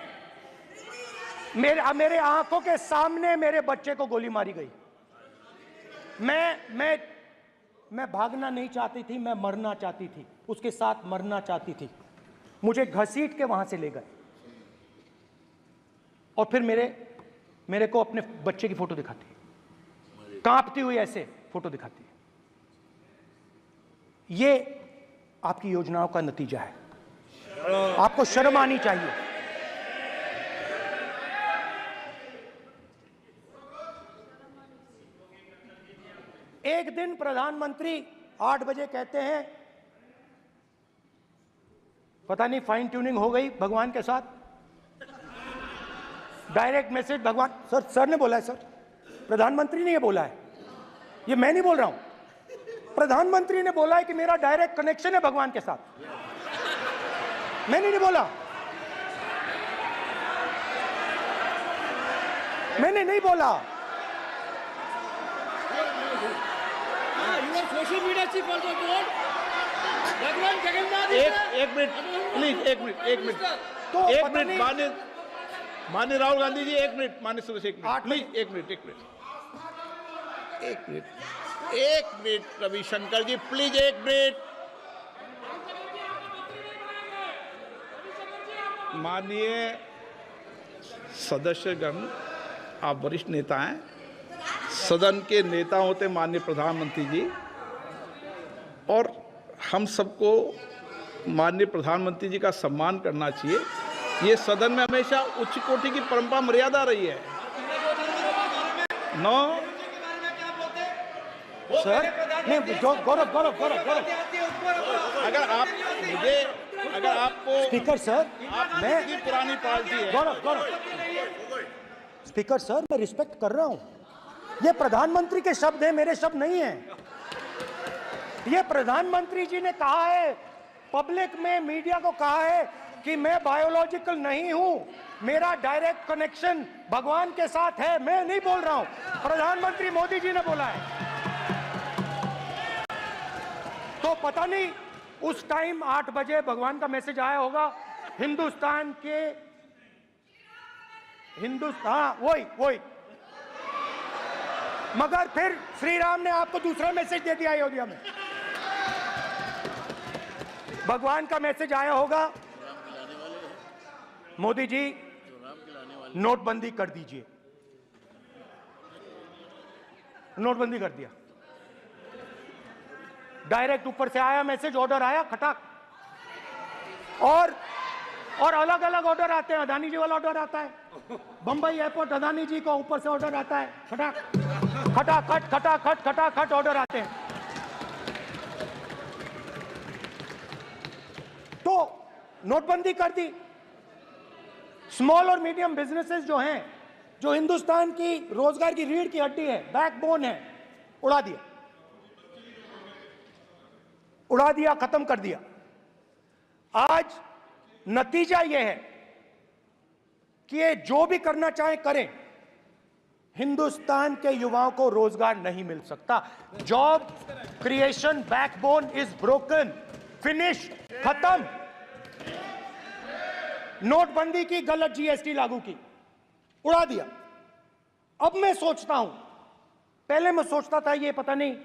मेरे आंखों के सामने मेरे बच्चे को गोली मारी गई। मैं भागना नहीं चाहती थी, मैं मरना चाहती थी, उसके साथ मरना चाहती थी। मुझे घसीट के वहां से ले गए और फिर मेरे को अपने बच्चे की फोटो दिखाती है, कांपती हुई ऐसे फोटो दिखाती है। ये आपकी योजनाओं का नतीजा है। आपको शर्म आनी चाहिए। एक दिन प्रधानमंत्री 8 बजे कहते हैं, पता नहीं फाइन ट्यूनिंग हो गई भगवान के साथ, डायरेक्ट मैसेज भगवान, सर ने बोला है, सर प्रधानमंत्री ने ये बोला है, ये मैं नहीं बोल रहा हूं, प्रधानमंत्री ने बोला है कि मेरा डायरेक्ट कनेक्शन है भगवान के साथ। मैंने नहीं बोला, मैंने नहीं बोला। Social media chief also told भगवान जगन्नाथ। एक मिनट प्लीज, एक मिनट तो एक मिनट माननीय राहुल गांधी जी, एक मिनट, माननीय सुरेश, एक मिनट प्लीज, एक मिनट रविशंकर जी प्लीज, एक मिनट। माननीय सदस्यगण, आप वरिष्ठ नेता हैं, सदन के नेता होते माननीय प्रधानमंत्री जी, और हम सबको माननीय प्रधानमंत्री जी का सम्मान करना चाहिए। ये सदन में हमेशा उच्च कोटि की परंपरा मर्यादा रही है। नो सर नहीं, गौरव अगर आपको स्पीकर सर, मैं पुरानी पार्टी है। गौरव स्पीकर सर, मैं रिस्पेक्ट कर रहा हूं। ये प्रधानमंत्री के शब्द हैं, मेरे शब्द नहीं हैं। ये प्रधानमंत्री जी ने कहा है, पब्लिक में, मीडिया को कहा है कि मैं बायोलॉजिकल नहीं हूं, मेरा डायरेक्ट कनेक्शन भगवान के साथ है। मैं नहीं बोल रहा हूं, प्रधानमंत्री मोदी जी ने बोला है। तो पता नहीं उस टाइम 8 बजे भगवान का मैसेज आया होगा। हिंदुस्तान वही मगर फिर श्री राम ने आपको दूसरा मैसेज दे दिया अयोध्या में। भगवान का मैसेज आया होगा, मोदी जी नोटबंदी कर दीजिए। नोटबंदी कर दिया, डायरेक्ट ऊपर से आया मैसेज, ऑर्डर आया खटाक। और अलग अलग ऑर्डर आते हैं। अदानी जी वाला ऑर्डर आता है, बंबई एयरपोर्ट अदानी जी को ऊपर से ऑर्डर आता है, खटाक खटाखट खटाखट खटाखट ऑर्डर आते हैं। तो नोटबंदी कर दी। स्मॉल और मीडियम बिजनेसेस जो हैं, जो हिंदुस्तान की रोजगार की रीढ़ की हड्डी है, बैकबोन है, उड़ा दिया, उड़ा दिया, खत्म कर दिया। आज नतीजा यह है कि ये जो भी करना चाहे करें, हिंदुस्तान के युवाओं को रोजगार नहीं मिल सकता। Job creation backbone is broken, finish, खत्म। नोटबंदी की, गलत जीएसटी लागू की, उड़ा दिया। अब मैं सोचता हूं, पहले मैं सोचता था ये पता नहीं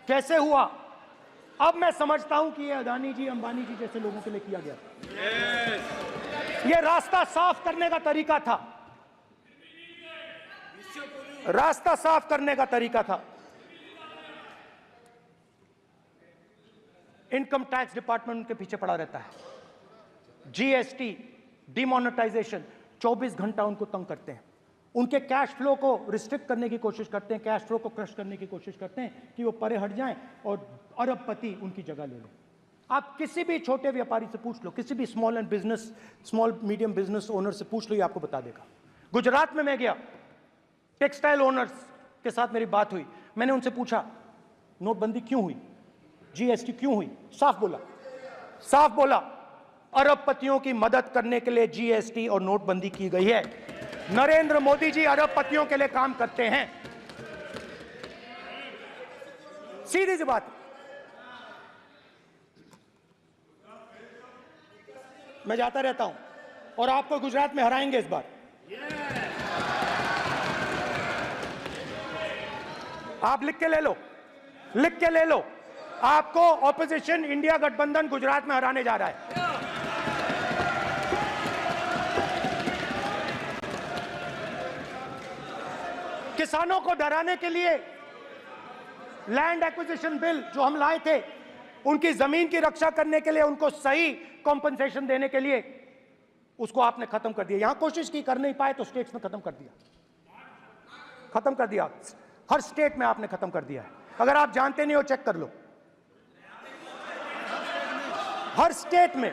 कैसे हुआ, अब मैं समझता हूं कि ये अदानी जी, अंबानी जी जैसे लोगों के लिए किया गया। ये रास्ता साफ करने का तरीका था, रास्ता साफ करने का तरीका था। इनकम टैक्स डिपार्टमेंट उनके पीछे पड़ा रहता है। जीएसटी, डिमोनेटाइजेशन, 24 घंटा उनको तंग करते हैं। उनके कैश फ्लो को रिस्ट्रिक्ट करने की कोशिश करते हैं, कैश फ्लो को क्रश करने की कोशिश करते हैं कि वो परे हट जाएं और अरबपति उनकी जगह ले लें। आप किसी भी छोटे व्यापारी से पूछ लो, किसी भी स्मॉल मीडियम बिजनेस ओनर से पूछ लो, ये आपको बता देगा। गुजरात में मैं गया, टेक्सटाइल ओनर्स के साथ मेरी बात हुई। मैंने उनसे पूछा नोटबंदी क्यों हुई, जीएसटी क्यों हुई? साफ बोला अरबपतियों की मदद करने के लिए जीएसटी और नोटबंदी की गई है। नरेंद्र मोदी जी अरबपतियों के लिए काम करते हैं, सीधी सी बात। मैं जाता रहता हूं और आपको गुजरात में हराएंगे इस बार। आप लिख के ले लो, आपको ऑपोजिशन इंडिया गठबंधन गुजरात में हराने जा रहा है। किसानों को डराने के लिए लैंड एक्विजिशन बिल जो हम लाए थे, उनकी जमीन की रक्षा करने के लिए, उनको सही कॉम्पनसेशन देने के लिए, उसको आपने खत्म कर दिया। यहां कोशिश की, कर नहीं पाए तो स्टेट्स में खत्म कर दिया। हर स्टेट में आपने खत्म कर दिया है। अगर आप जानते नहीं हो, चेक कर लो। हर स्टेट में,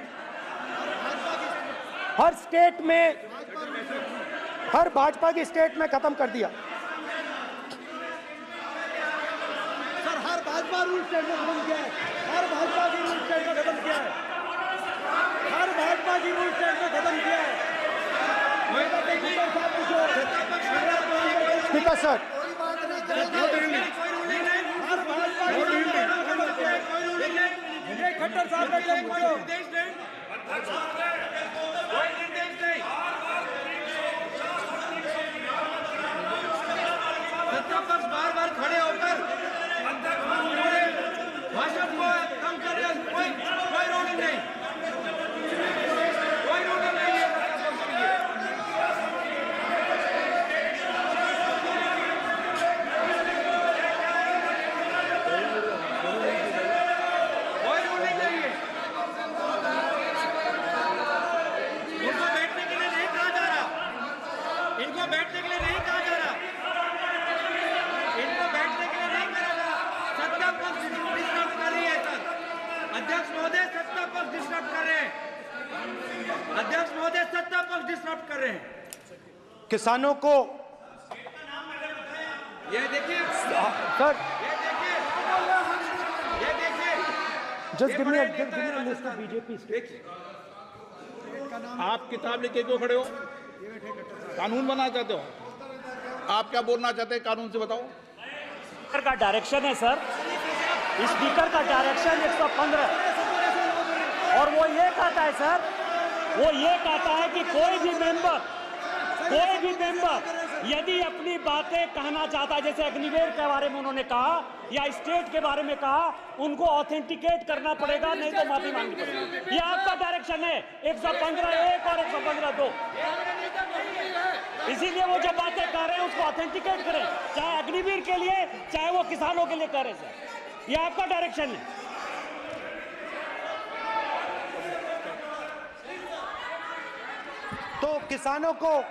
हर भाजपा की स्टेट में खत्म कर दिया। सर, हर भाजपा रूल स्टेट में खत्म किया है। हर भाजपा की रूल स्टेट में खत्म किया है। हर भाजपा की रूल स्टेट में खत्म किया है। स्पीकर सर, खट्टर साहब ने क्या पूछो? सत्तापक्ष बार खड़े होकर भाषण को कम कर रहे हैं। कोई रूलिंग नहीं, कोई रूलिंग नहीं है। कोई रूलिंग नहीं है। इनको बैठने के लिए नहीं कहा जा रहा, इनको बैठने के लिए नहीं कहा जा रहा, इनको बैठने के लिए नहीं कहा जा रहा। सत्ता पक्ष डिस्टर्ब कर रही है सर। अध्यक्ष महोदय सत्ता पक्ष डिस्टर्ब कर रहे हैं। अध्यक्ष महोदय सत्ता पक्ष डिस्टर्ब कर रहे हैं। किसानों को ये देखिए सर, ये देखिए just give me a list of BJP. आप किताब लेके क्यों खड़े हो? कानून बनाना चाहते हो? आप क्या बोलना चाहते हैं, कानून से बताओ। स्पीकर का डायरेक्शन है सर, स्पीकर का डायरेक्शन 115, और वो ये कहता है सर, वो ये कहता है कि कोई भी मेंबर यदि अपनी बातें कहना चाहता है, जैसे अग्निवीर के बारे में उन्होंने कहा या स्टेट के बारे में कहा, उनको ऑथेंटिकेट करना पड़ेगा, नहीं तो माफी मांगनी पड़ेगी। ये आपका डायरेक्शन है 115(1) और 115(2). इसीलिए वो जो बातें कह रहे हैं उसको ऑथेंटिकेट करें, चाहे अग्निवीर के लिए चाहे वो किसानों के लिए कह रहे सर। ये आपका डायरेक्शन है। तो किसानों को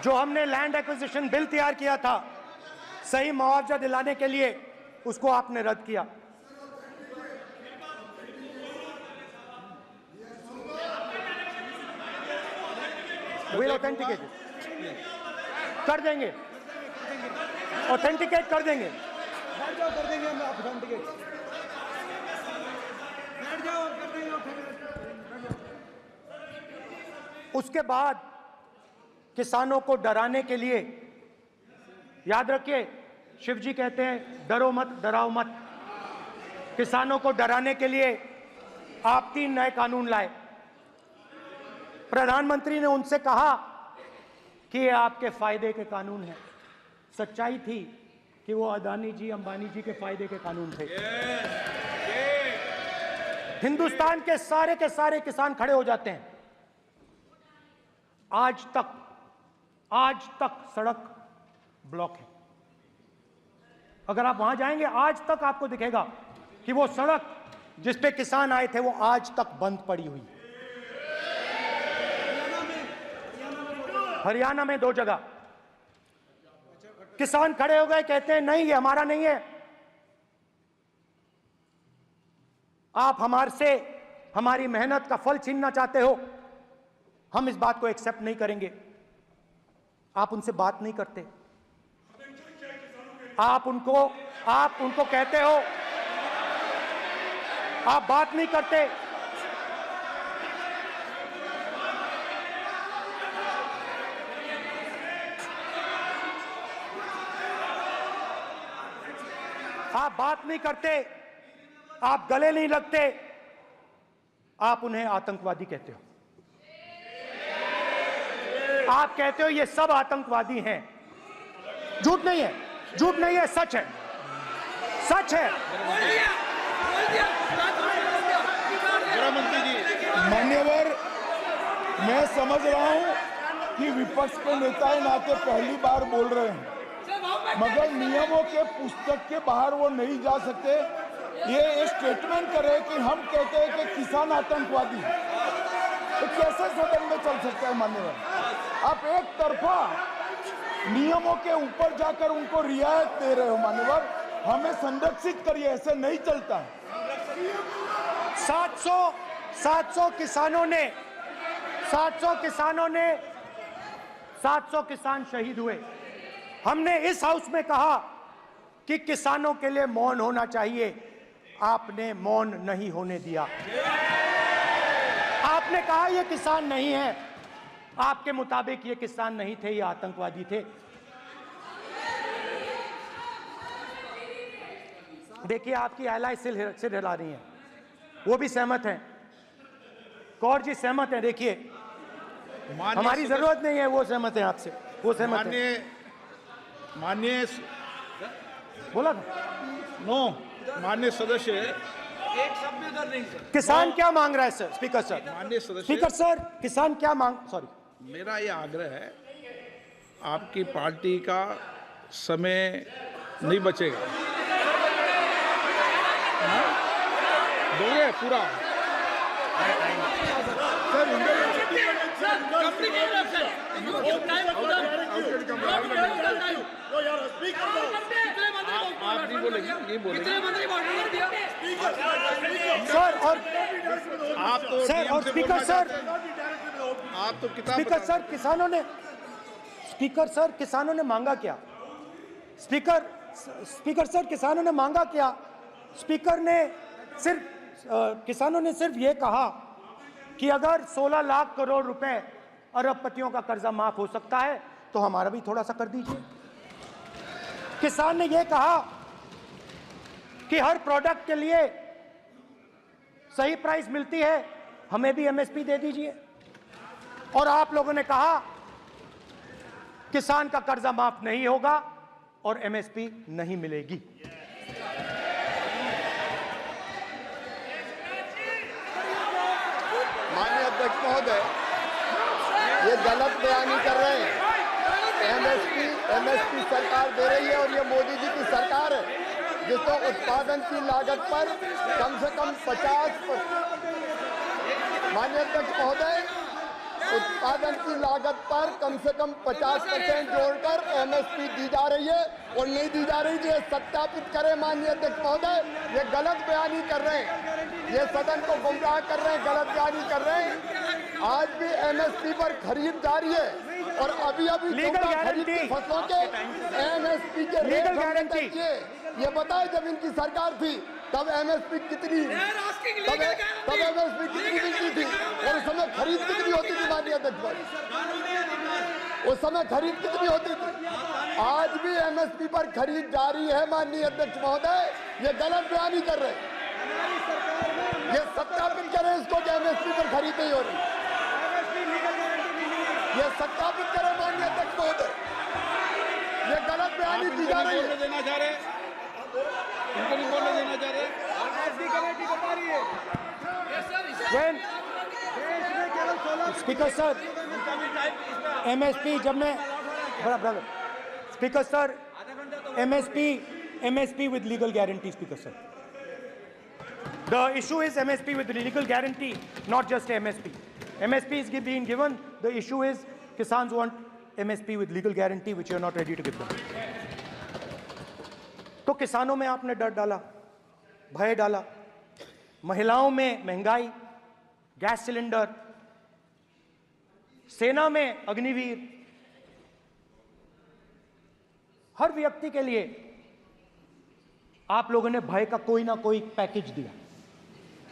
जो हमने लैंड एक्विजिशन बिल तैयार किया था सही मुआवजा दिलाने के लिए, उसको आपने रद्द किया। विल ऑथेंटिकेट कर देंगे, ऑथेंटिकेट कर देंगे। बैठ जाओ, कर देंगे हम ऑथेंटिकेट। बैठ जाओ, कर देंगे ऑथेंटिकेट। उसके बाद किसानों को डराने के लिए, याद रखिए शिव जी कहते हैं डरो मत डराओ मत, किसानों को डराने के लिए आप 3 नए कानून लाए। प्रधानमंत्री ने उनसे कहा कि ये आपके फायदे के कानून हैं। सच्चाई थी कि वो अदानी जी अंबानी जी के फायदे के कानून थे। हिंदुस्तान के सारे किसान खड़े हो जाते हैं। आज तक सड़क ब्लॉक है। अगर आप वहां जाएंगे आज तक आपको दिखेगा कि वो सड़क जिस पे किसान आए थे वो आज तक बंद पड़ी हुई। हरियाणा में 2 जगह किसान खड़े हो गए, कहते हैं नहीं ये हमारा नहीं है, आप हमारे से हमारी मेहनत का फल छीनना चाहते हो, हम इस बात को एक्सेप्ट नहीं करेंगे। आप उनसे बात नहीं करते, आप उनको कहते हो, आप बात नहीं करते। आप बात नहीं करते, आप गले नहीं लगते, आप उन्हें आतंकवादी कहते हो। आप कहते हो ये सब आतंकवादी हैं। झूठ नहीं है, झूठ नहीं है, सच है, सच है। मान्यवर, मैं समझ रहा हूं कि विपक्ष के नेता नाते पहली बार बोल रहे हैं, मगर नियमों के पुस्तक के बाहर वो नहीं जा सकते। ये स्टेटमेंट करे कि हम कहते हैं कि किसान आतंकवादी, तो कैसे सदन में चल सकता है मान्यवर? आप एक तरफा नियमों के ऊपर जाकर उनको रियायत दे रहे हो मान्यवर, हमें संरक्षित करिए, ऐसे नहीं चलता है। 700 किसान शहीद हुए। हमने इस हाउस में कहा कि किसानों के लिए मौन होना चाहिए, आपने मौन नहीं होने दिया। आपने कहा ये किसान नहीं है, आपके मुताबिक ये किसान नहीं थे, ये आतंकवादी थे। देखिए आपकी एलाय सिर हिला रही हैं, वो भी सहमत हैं, कौर जी सहमत हैं। देखिए हमारी जरूरत नहीं है, वो सहमत हैं आपसे, वो सहमत हैं। माननीय बोला था माननीय सदस्य, एक शब्द भी उधर नहीं सर। किसान क्या मांग रहा है सर? स्पीकर सर, माननीय सदस्य, स्पीकर सर, किसान क्या मांग, सॉरी, मेरा ये आग्रह है, आपकी पार्टी का समय नहीं बचेगा। दोगे पूरा? आप नहीं बोलेंगे, ये बोलेंगे सर। और आप तो सर और स्पीकर सर, आप तो किताब स्पीकर सर, किसानों ने मांगा क्या? स्पीकर सर, किसानों ने मांगा क्या? किसानों ने सिर्फ ये कहा कि अगर 16 लाख करोड़ रुपए अरबपतियों का कर्जा माफ हो सकता है तो हमारा भी थोड़ा सा कर दीजिए। किसान ने यह कहा कि हर प्रोडक्ट के लिए सही प्राइस मिलती है, हमें भी एमएसपी दे दीजिए। और आप लोगों ने कहा किसान का कर्जा माफ नहीं होगा और एमएसपी नहीं मिलेगी। माननीय अध्यक्ष महोदय, ये गलत बयानी कर रहे हैं। एमएसपी सरकार दे रही है और ये मोदी जी की सरकार है जिसको उत्पादन की लागत पर कम से कम 50%। माननीय अध्यक्ष महोदय, उत्पादन की लागत पर कम से कम 50% जोड़कर एमएसपी दी जा रही है और नहीं दी जा रही। ये सत्यापित करें माननीय अध्यक्ष महोदय, ये गलत बयानी कर रहे हैं, ये सदन को गुमराह कर रहे हैं, गलत बयानी कर रहे हैं। आज भी एमएसपी पर खरीद जारी है और अभी खरीद की फसलों के एमएसपी के रेट गारंटी ये बताए जब इनकी सरकार थी तब एमएसपी कितनी मिलती थी और उस समय खरीद कितनी होती थी माननीय अध्यक्ष, उस समय खरीद कितनी होती थी। आज भी एमएसपी पर खरीद जारी है माननीय अध्यक्ष महोदय, ये गलत बयानी कर रहे हैं। ये सत्यापित करें इसको कि एमएसपी पर खरीद नहीं हो रही, ये सत्यापित करें माननीय अध्यक्ष महोदय, ये गलत बयानी की जा रही है। देना चाह रहे इनको नहीं बोलने देना चाह रहे। स्पीकर सर, एमएसपी जब मैं speaker sir, MSP with legal guarantee, speaker sir, the issue is MSP with legal guarantee, not just MSP. MSP is being given. The issue is Kisans want MSP with legal guarantee, which you are not ready to give them. तो किसानों में आपने डर डाला, भय डाला, महिलाओं में महंगाई, गैस सिलेंडर, सेना में अग्निवीर, हर व्यक्ति के लिए आप लोगों ने भय का कोई ना कोई पैकेज दिया,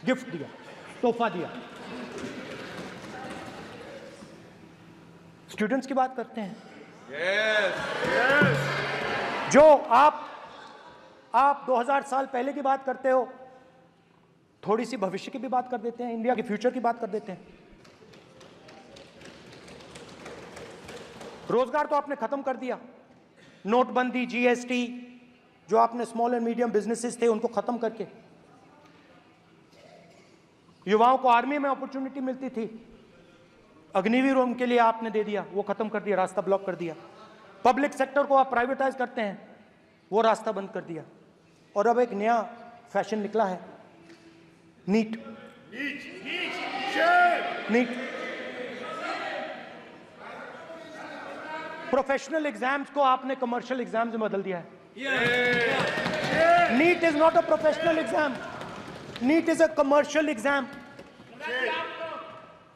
गिफ्ट दिया, तोहफा दिया। स्टूडेंट्स की बात करते हैं। जो आप 2000 साल पहले की बात करते हो, थोड़ी सी भविष्य की भी बात कर देते हैं, इंडिया के फ्यूचर की बात कर देते हैं। रोजगार तो आपने खत्म कर दिया, नोटबंदी, जीएसटी, जो आपने स्मॉल एंड मीडियम बिजनेसेस थे उनको खत्म करके, युवाओं को आर्मी में अपॉर्चुनिटी मिलती थी, अग्निवीर उनके लिए आपने दे दिया, वो खत्म कर दिया, रास्ता ब्लॉक कर दिया। पब्लिक सेक्टर को आप प्राइवेटाइज करते हैं, वो रास्ता बंद कर दिया। और अब एक नया फैशन निकला है, नीट। प्रोफेशनल एग्जाम्स को आपने कमर्शियल एग्जाम्स में बदल दिया है। NEET is not a professional exam, NEET is a commercial exam.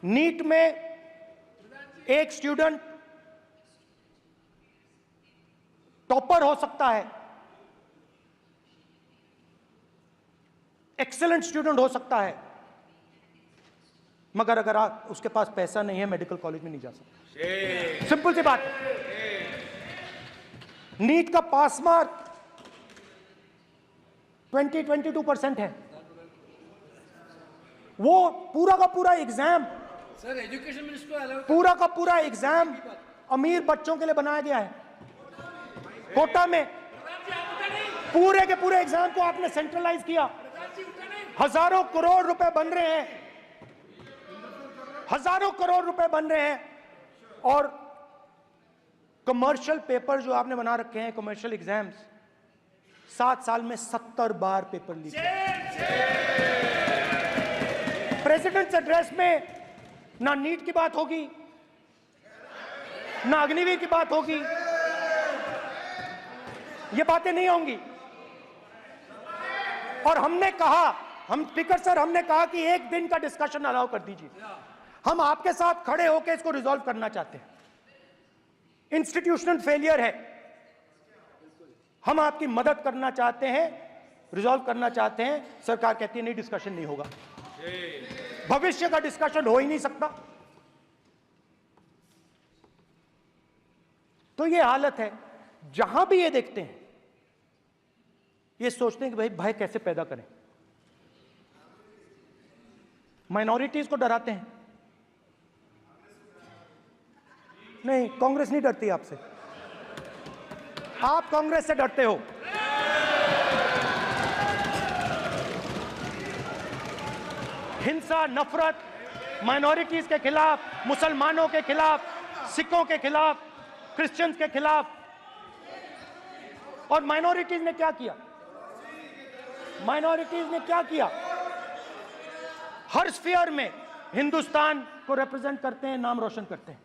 NEET में एक स्टूडेंट टॉपर हो सकता है, एक्सीलेंट स्टूडेंट हो सकता है, मगर अगर उसके पास पैसा नहीं है, मेडिकल कॉलेज में नहीं जा सकता। सिंपल सी बात। नीट का पास मार्क 22% है। वो पूरा का पूरा एग्जाम, सर एजुकेशन मिनिस्टर पूरा का पूरा एग्जाम अमीर बच्चों के लिए बनाया गया है। कोटा में पूरे के पूरे एग्जाम को आपने सेंट्रलाइज किया। हजारों करोड़ रुपए बन रहे हैं, हजारों करोड़ रुपए बन रहे हैं। और कमर्शियल पेपर जो आपने बना रखे हैं, कमर्शियल एग्जाम्स, 7 साल में 70 बार पेपर लीक। प्रेसिडेंट्स एड्रेस में ना नीट की बात होगी, ना अग्निवीर की बात होगी, ये बातें नहीं होंगी। और हमने कहा, हम स्पीकर सर, हमने कहा कि एक दिन का डिस्कशन अलाउ कर दीजिए। हम आपके साथ खड़े होकर इसको रिजॉल्व करना चाहते हैं। इंस्टीट्यूशनल फेलियर है, हम आपकी मदद करना चाहते हैं, रिजॉल्व करना चाहते हैं। सरकार कहती है नहीं, डिस्कशन नहीं होगा, भविष्य का डिस्कशन हो ही नहीं सकता। तो ये हालत है। जहां भी ये देखते हैं, ये सोचते हैं कि भाई भय कैसे पैदा करें, माइनॉरिटीज को डराते हैं। नहीं, कांग्रेस नहीं डरती आपसे, आप कांग्रेस से डरते हो। हिंसा, नफरत, माइनॉरिटीज के खिलाफ, मुसलमानों के खिलाफ, सिखों के खिलाफ, क्रिश्चियंस के खिलाफ। और माइनॉरिटीज ने क्या किया? माइनॉरिटीज ने क्या किया? हर स्फीयर में हिंदुस्तान को रिप्रेजेंट करते हैं, नाम रोशन करते हैं,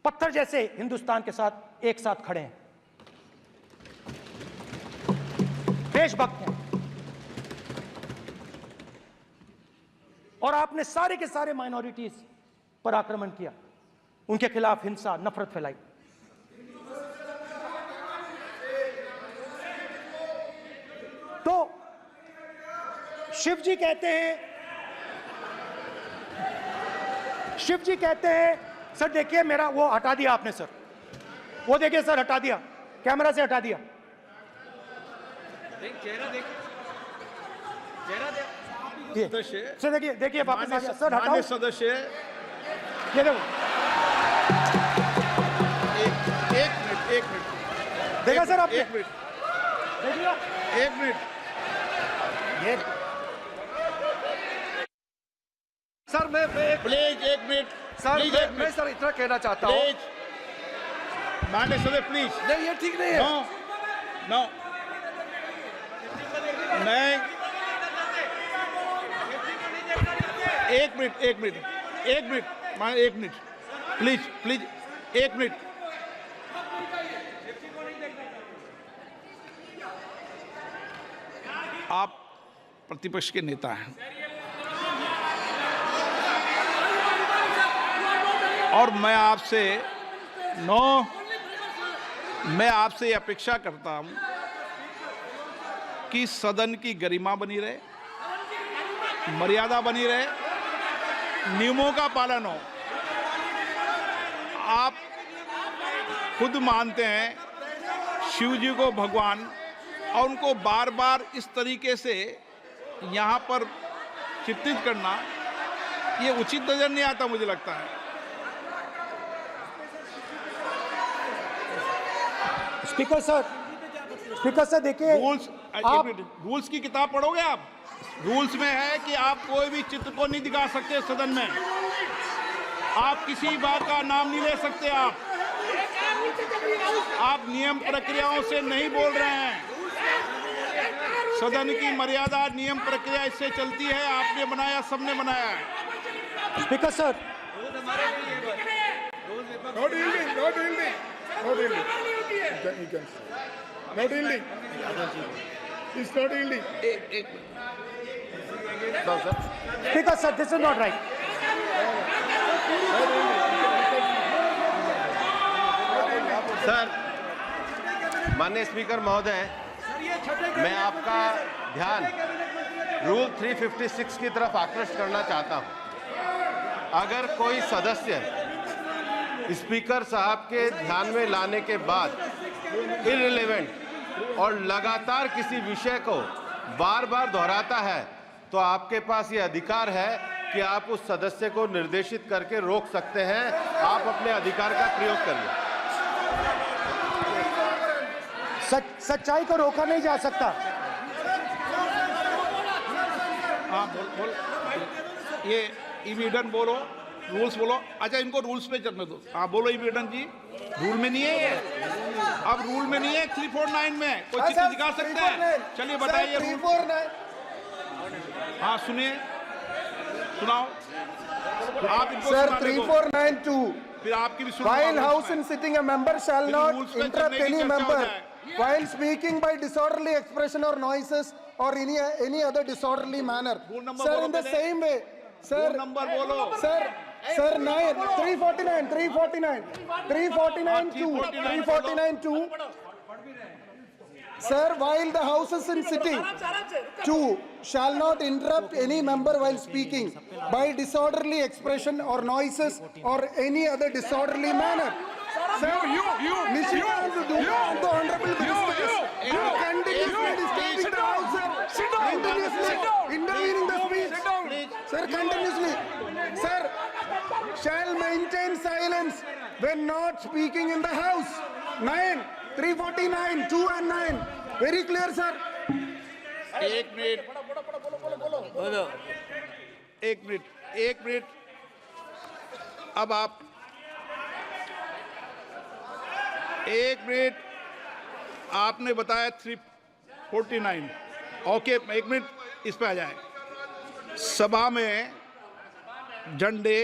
पत्थर जैसे हिंदुस्तान के साथ एक साथ खड़े हैं, देशभक्त हैं। और आपने सारे के सारे माइनॉरिटीज पर आक्रमण किया, उनके खिलाफ हिंसा, नफरत फैलाई। तो शिव जी कहते हैं, सर देखिए मेरा वो हटा दिया आपने सर, वो देखिए सर हटा दिया, कैमरा से हटा दिया। चेहरा देखिए, चेहरा देखिए। सदस्य, सर देखिए वापस आ गया सर, हटाओ। माननीय सदस्य, ये देखो, एक मिनट देखा सर आपने? एक मिनट देखिए, एक मिनट ये सर मैं प्लीज एक मिनट सर प्लीज एक मैं मिनट सर इतना कहना चाहता हूँ। प्लीज माननीय सदस्य प्लीज। नहीं ये ठीक नहीं है। नो नो मैं एक मिनट मान एक मिनट प्लीज एक मिनट। आप प्रतिपक्ष के नेता हैं और मैं आपसे ये अपेक्षा करता हूं कि सदन की गरिमा बनी रहे, मर्यादा बनी रहे, नियमों का पालन हो। आप खुद मानते हैं शिव जी को भगवान, और उनको बार बार इस तरीके से यहाँ पर चित्रित करना ये उचित नजर नहीं आता, मुझे लगता है। स्पीकर सर देखिए, रूल्स की किताब पढ़ोगे आप? रूल्स में है कि आप कोई भी चित्र को नहीं दिखा सकते सदन में, आप किसी बात का नाम नहीं ले सकते। आप नियम प्रक्रियाओं से नहीं बोल रहे हैं। सदन की मर्यादा, नियम प्रक्रिया इससे चलती है। आपने बनाया, सबने बनाया है। Speaker sir, speaker sir, this is not right. Sir, माननीय स्पीकर महोदय, मैं आपका ध्यान रूल 356 की तरफ आकृष्ट करना चाहता हूं। अगर कोई सदस्य स्पीकर साहब के ध्यान में लाने के बाद इररिलेवेंट और लगातार किसी विषय को बार बार दोहराता है, तो आपके पास ये अधिकार है कि आप उस सदस्य को निर्देशित करके रोक सकते हैं। आप अपने अधिकार का प्रयोग करिए। सच्चाई को रोका नहीं जा सकता। हाँ बोल ये इविडन बोलो, रूल्स बोलो। अच्छा, इनको रूल्स पे चलने दो। हाँ बोलो इविडन जी, रूल में नहीं है ये। अब रूल में नहीं है, 349 में कोई चित्र दिखा सकता है? चलिए बताइए रूल। हाँ सुनिए, सुनाओ आप इनको। सर 3492, फिर आपकी भी while house in sitting a member shall not interrupt any member while speaking by disorderly expression or noises or any other disorderly manner. Sir, in the same way, sir, number बोलो sir 349 Sir, while the house is in sitting, 2 shall not interrupt any member while speaking by disorderly expression or noises or any other disorderly manner. Sir, the honorable minister, you continuously disturbing the house, sir. Continuously intervening the speech. Sir, continuously. Sir, shall maintain silence when not speaking in the House. 9, 349, 2 and 9. Very clear, sir. एक मिनट अब आप एक मिनट आपने बताया 349 ओके एक मिनट इस पे आ जाए सभा में झंडे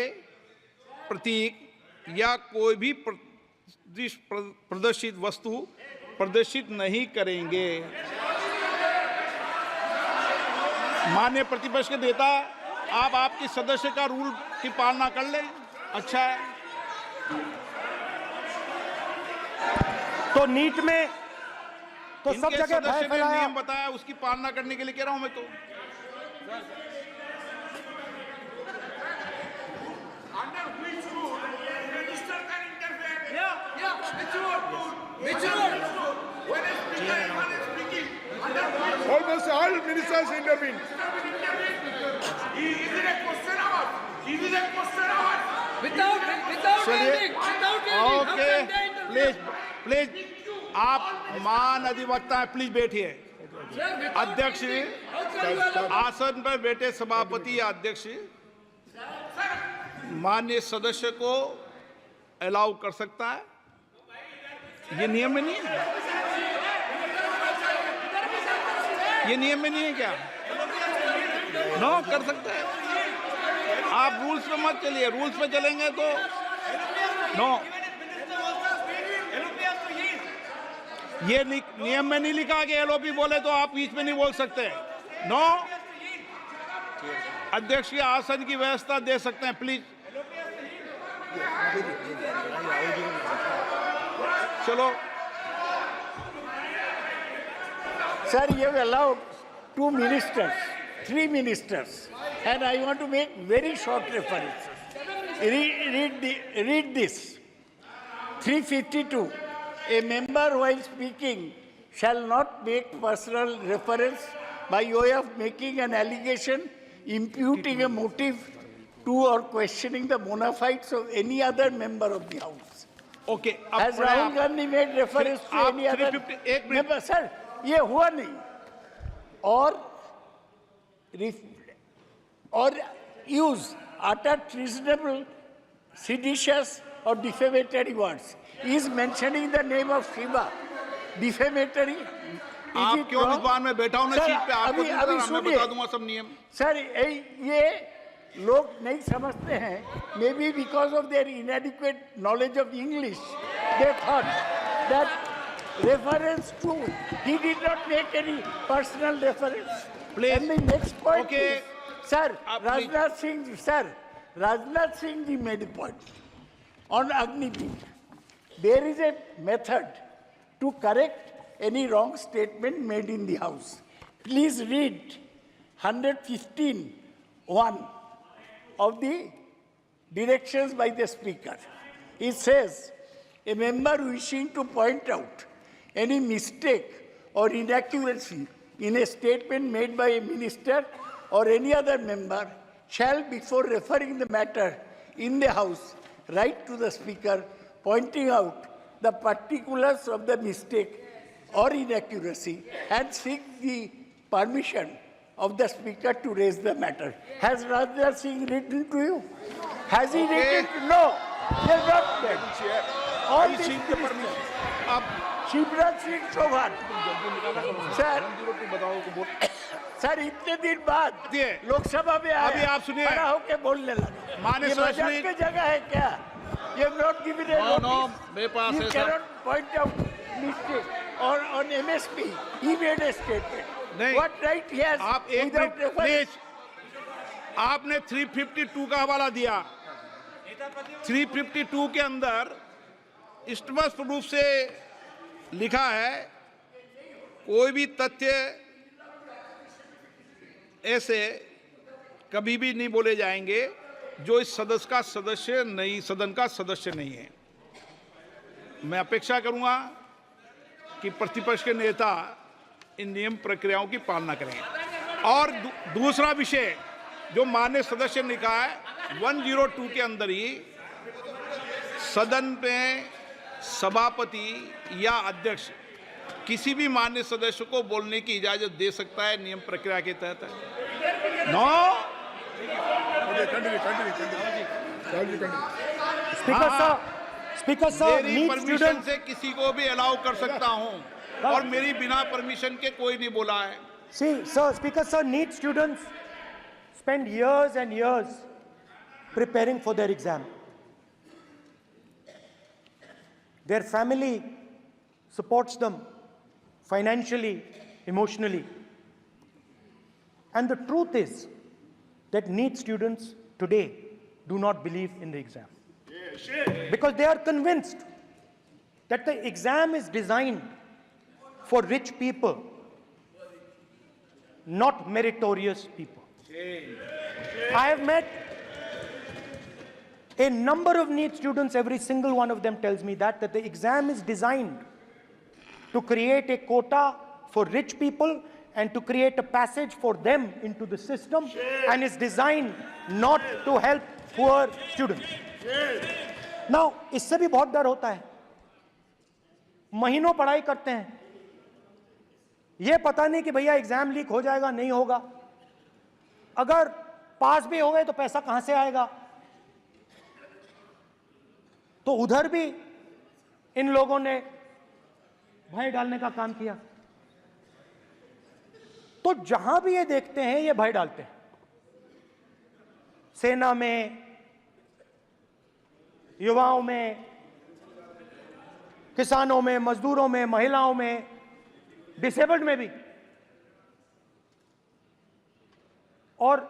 प्रतीक या कोई भी प्रदर्शित वस्तु प्रदर्शित नहीं करेंगे माननीय प्रतिपक्ष के नेता आप आपकी सदस्य का रूल की पालना कर लें अच्छा है तो नीट में तो सब इनके जगह भय सदस्य ने फैलाया। नियम बताया उसकी पालना करने के लिए कह रहा हूं मैं तो Almost all ministers intervened. Okay please आप मान अधिवक्ता हैं प्लीज बैठिए अध्यक्ष आसन पर बैठे सभापति या अध्यक्ष माननीय सदस्य को अलाउ कर सकता है ये नियम में नहीं है ये नियम में नहीं है क्या नो कर सकते हैं आप रूल्स पे मत चलिए रूल्स पे चलेंगे तो नो ये नियम में नहीं लिखा कि एलओपी बोले तो आप बीच में नहीं बोल सकते नो अध्यक्ष के आसन की व्यवस्था दे सकते हैं प्लीज चलो Sir, you have allowed 2 ministers, 3 ministers, and I want to make very short references. Read this. 352. A member while speaking shall not make personal reference by way of making an allegation, imputing a motive to or questioning the bona fides of any other member of the House. Okay. Has Rahul Gandhi made reference to any other member? Sir, ये हुआ नहीं or use utter treasonable, seditious or defamatory words. He is mentioning the name of Shiva. Defamatory. आप क्यों विद्वान में बैठा हूं ना सीट पे आपको मैं बता दूंगा सब नियम सर ये लोग नहीं समझते हैं may be because of their इनएडिक्वेट knowledge of English they thought that reference to he did not make any personal reference. Please. And the next point Okay. is, sir, Rajnath Singh ji made a point on Agniveer. There is a method to correct any wrong statement made in the House. Please read 115(1) of the directions by the Speaker. It says, a member wishing to point out any mistake or inaccuracy in a statement made by a minister or any other member shall, before referring the matter in the House, write to the Speaker pointing out the particulars of the mistake or inaccuracy and seek the permission of the Speaker to raise the matter. Has Rajnath Singh written to you? Has he written? No, he has not written. All these ministers. Shivraj Singh Chouhan sir इतने दिन बाद लोकसभा में अभी आप सुनिए खड़ा होके बोलने लगा माननीय मजाक की जगह है क्या ये नॉट गिवन ए नोटिस मेरे पास यू है कैनॉट पॉइंट आउट मिस्टेक और on MSP he made a statement नहीं व्हाट राइट ही हैज आप एक मिनट प्लीज आपने 352 का हवाला दिया 352 के अंदर स्पष्ट रूप से लिखा है कोई भी तथ्य ऐसे कभी भी नहीं बोले जाएंगे जो इस सदन का सदस्य नहीं है मैं अपेक्षा करूंगा कि प्रतिपक्ष के नेता इन नियम प्रक्रियाओं की पालना करें और दूसरा विषय जो माननीय सदस्य ने कहा है 102 के अंदर ही सदन में सभापति या अध्यक्ष किसी भी माननीय सदस्य को बोलने की इजाजत दे सकता है, नियम प्रक्रिया के तहत है। नो स्पीकर सर, मेरी परमिशन से किसी को भी अलाउ कर सकता हूं और मेरी बिना परमिशन के कोई नहीं बोला है। See, sir, Speaker sir, NEET students spend years and years preparing for their exam. Their family supports them financially, emotionally. And the truth is that NEET students today do not believe in the exam. Because they are convinced that the exam is designed for rich people, not meritorious people. I have met a number of NEET students, every single one of them tells me that the exam is designed to create a quota for rich people and to create a passage for them into the system, and is designed not to help poor students. Now, इससे भी बहुत डर होता है। महीनों पढ़ाई करते हैं, ये पता नहीं कि भैया एग्जाम लीक हो जाएगा, नहीं होगा। अगर पास भी हो गए तो पैसा कहां से आएगा? तो उधर भी इन लोगों ने भय डालने का काम किया। तो जहां भी ये देखते हैं ये भय डालते हैं। सेना में, युवाओं में, किसानों में, मजदूरों में, महिलाओं में, डिसेबल्ड में भी। और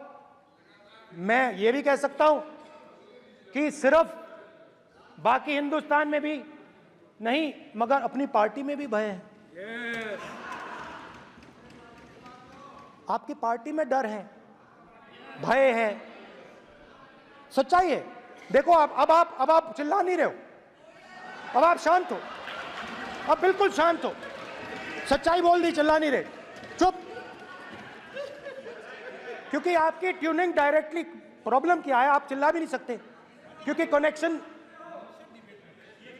मैं ये भी कह सकता हूं कि सिर्फ बाकी हिंदुस्तान में भी नहीं, मगर अपनी पार्टी में भी भय है। आपकी पार्टी में डर है, भय है, सच्चाई है। देखो अब आप चिल्ला नहीं रहे हो, अब आप शांत हो, अब बिल्कुल शांत हो। सच्चाई बोल दी, चिल्ला नहीं रहे, चुप। क्योंकि आपकी ट्यूनिंग डायरेक्टली प्रॉब्लम क्या है, आप चिल्ला भी नहीं सकते क्योंकि कनेक्शन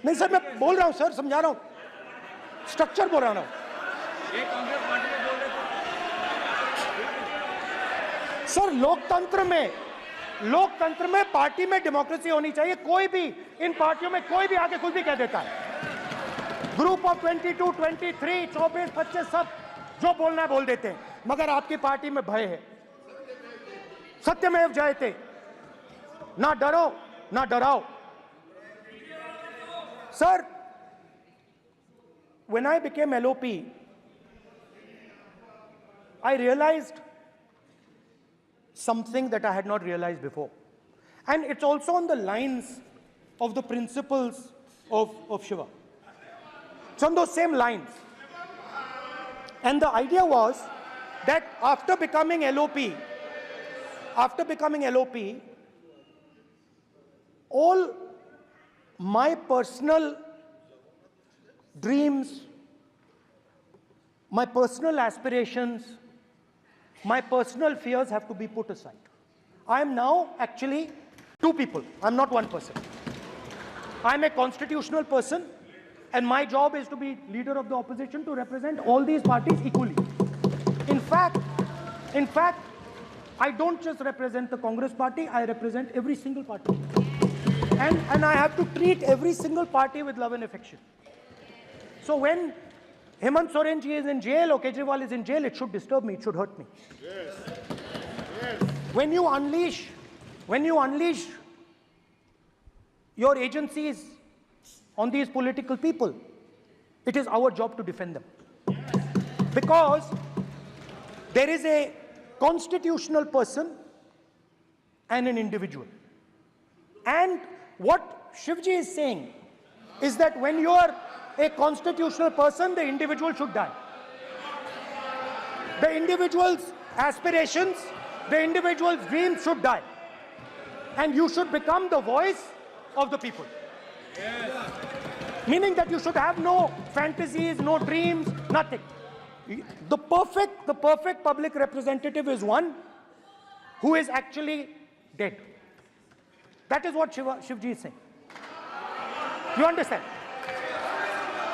नहीं। सर मैं बोल रहा हूं, सर समझा रहा हूं, स्ट्रक्चर बोल रहा हूं। सर लोकतंत्र में पार्टी में डेमोक्रेसी होनी चाहिए। कोई भी इन पार्टियों में कोई भी आके कुछ भी कह देता है। ग्रुप ऑफ 22, 23, 24, 25 सब जो बोलना है बोल देते हैं, मगर आपकी पार्टी में भय है। सत्यमेव जयते, ना डरो ना डराओ। Sir, when I became LOP, I realized something that I had not realized before. And it's also on the lines of the principles of Shiva. It's on those same lines. And the idea was that after becoming LOP, all my personal dreams, my personal aspirations, my personal fears have to be put aside. I am now actually two people. I'm not one person. I'm a constitutional person, and my job is to be leader of the opposition, to represent all these parties equally. In fact, I don't just represent the Congress party, I represent every single party. And I have to treat every single party with love and affection. So when Hemant Soren ji is in jail or Kejriwal is in jail, it should disturb me, it should hurt me. Yes. Yes. When you unleash your agencies on these political people, it is our job to defend them. Yes. Because there is a constitutional person and an individual. And what Shivji is saying is that when you are a constitutional person, the individual should die. The individual's aspirations, the individual's dreams should die. And you should become the voice of the people. Yes. Meaning that you should have no fantasies, no dreams, nothing. The perfect public representative is one who is actually dead. That is what Shivji is saying. You understand?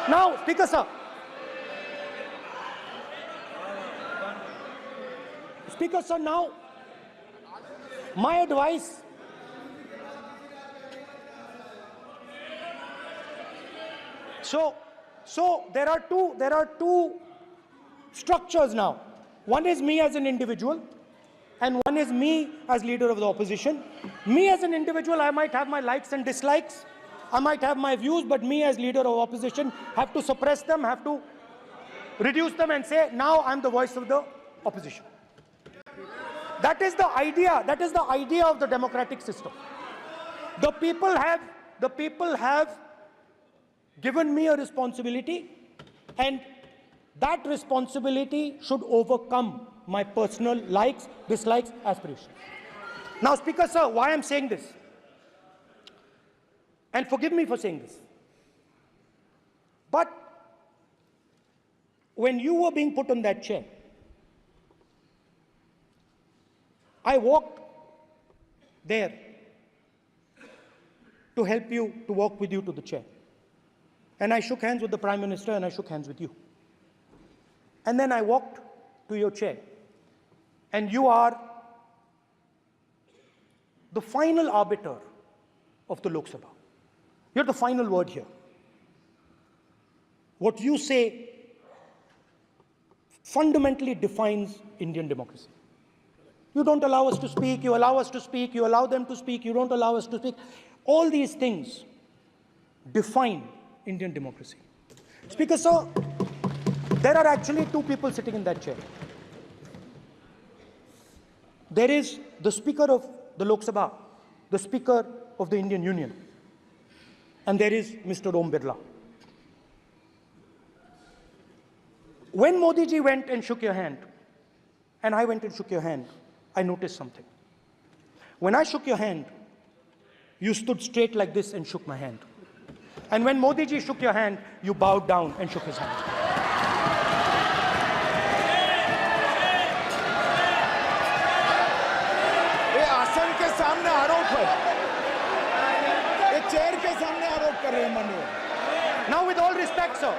Now, Speaker sir. Speaker sir, now, my advice. So there are two structures now. One is me as an individual, and one is me as leader of the opposition. Me as an individual, I might have my likes and dislikes, I might have my views, but me as leader of opposition have to suppress them, have to reduce them and say, now I'm the voice of the opposition. That is the idea of the democratic system. The people have given me a responsibility, and that responsibility should overcome my personal likes, dislikes, aspirations. Now, Speaker sir, why I'm saying this, and forgive me for saying this, but when you were being put on that chair, I walked there to help you, to walk with you to the chair. And I shook hands with the Prime Minister, and I shook hands with you. And then I walked to your chair. And you are the final arbiter of the Lok Sabha. You're the final word here. What you say fundamentally defines Indian democracy. You don't allow us to speak, you allow us to speak, you allow them to speak, you don't allow us to speak. All these things define Indian democracy. Speaker sir, there are actually two people sitting in that chair. There is the Speaker of the Lok Sabha, the Speaker of the Indian Union, and there is Mr. Om Birla. When Modi ji went and shook your hand, and I went and shook your hand, I noticed something. When I shook your hand, you stood straight like this and shook my hand. And when Modi ji shook your hand, you bowed down and shook his hand. ये आसन के सामने आरोप है, ये चेयर के सामने आरोप कर रहे हैं माननीय। Now, with all respect, sir.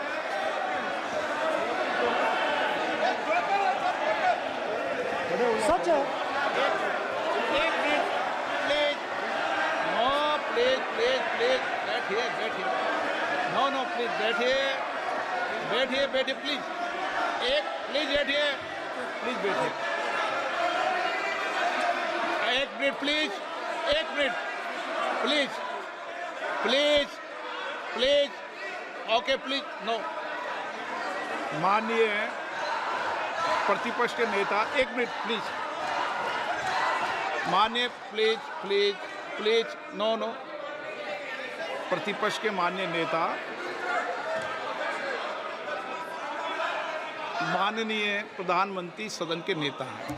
Such a... बैठिए, प्लीज। प्लीज बैठिए, एक minute please, okay please, no. माननीय प्रतिपक्ष के नेता, एक मिनट प्लीज। माननीय प्लीज, नो। प्रतिपक्ष के माननीय नेता, माननीय प्रधानमंत्री सदन के नेता हैं,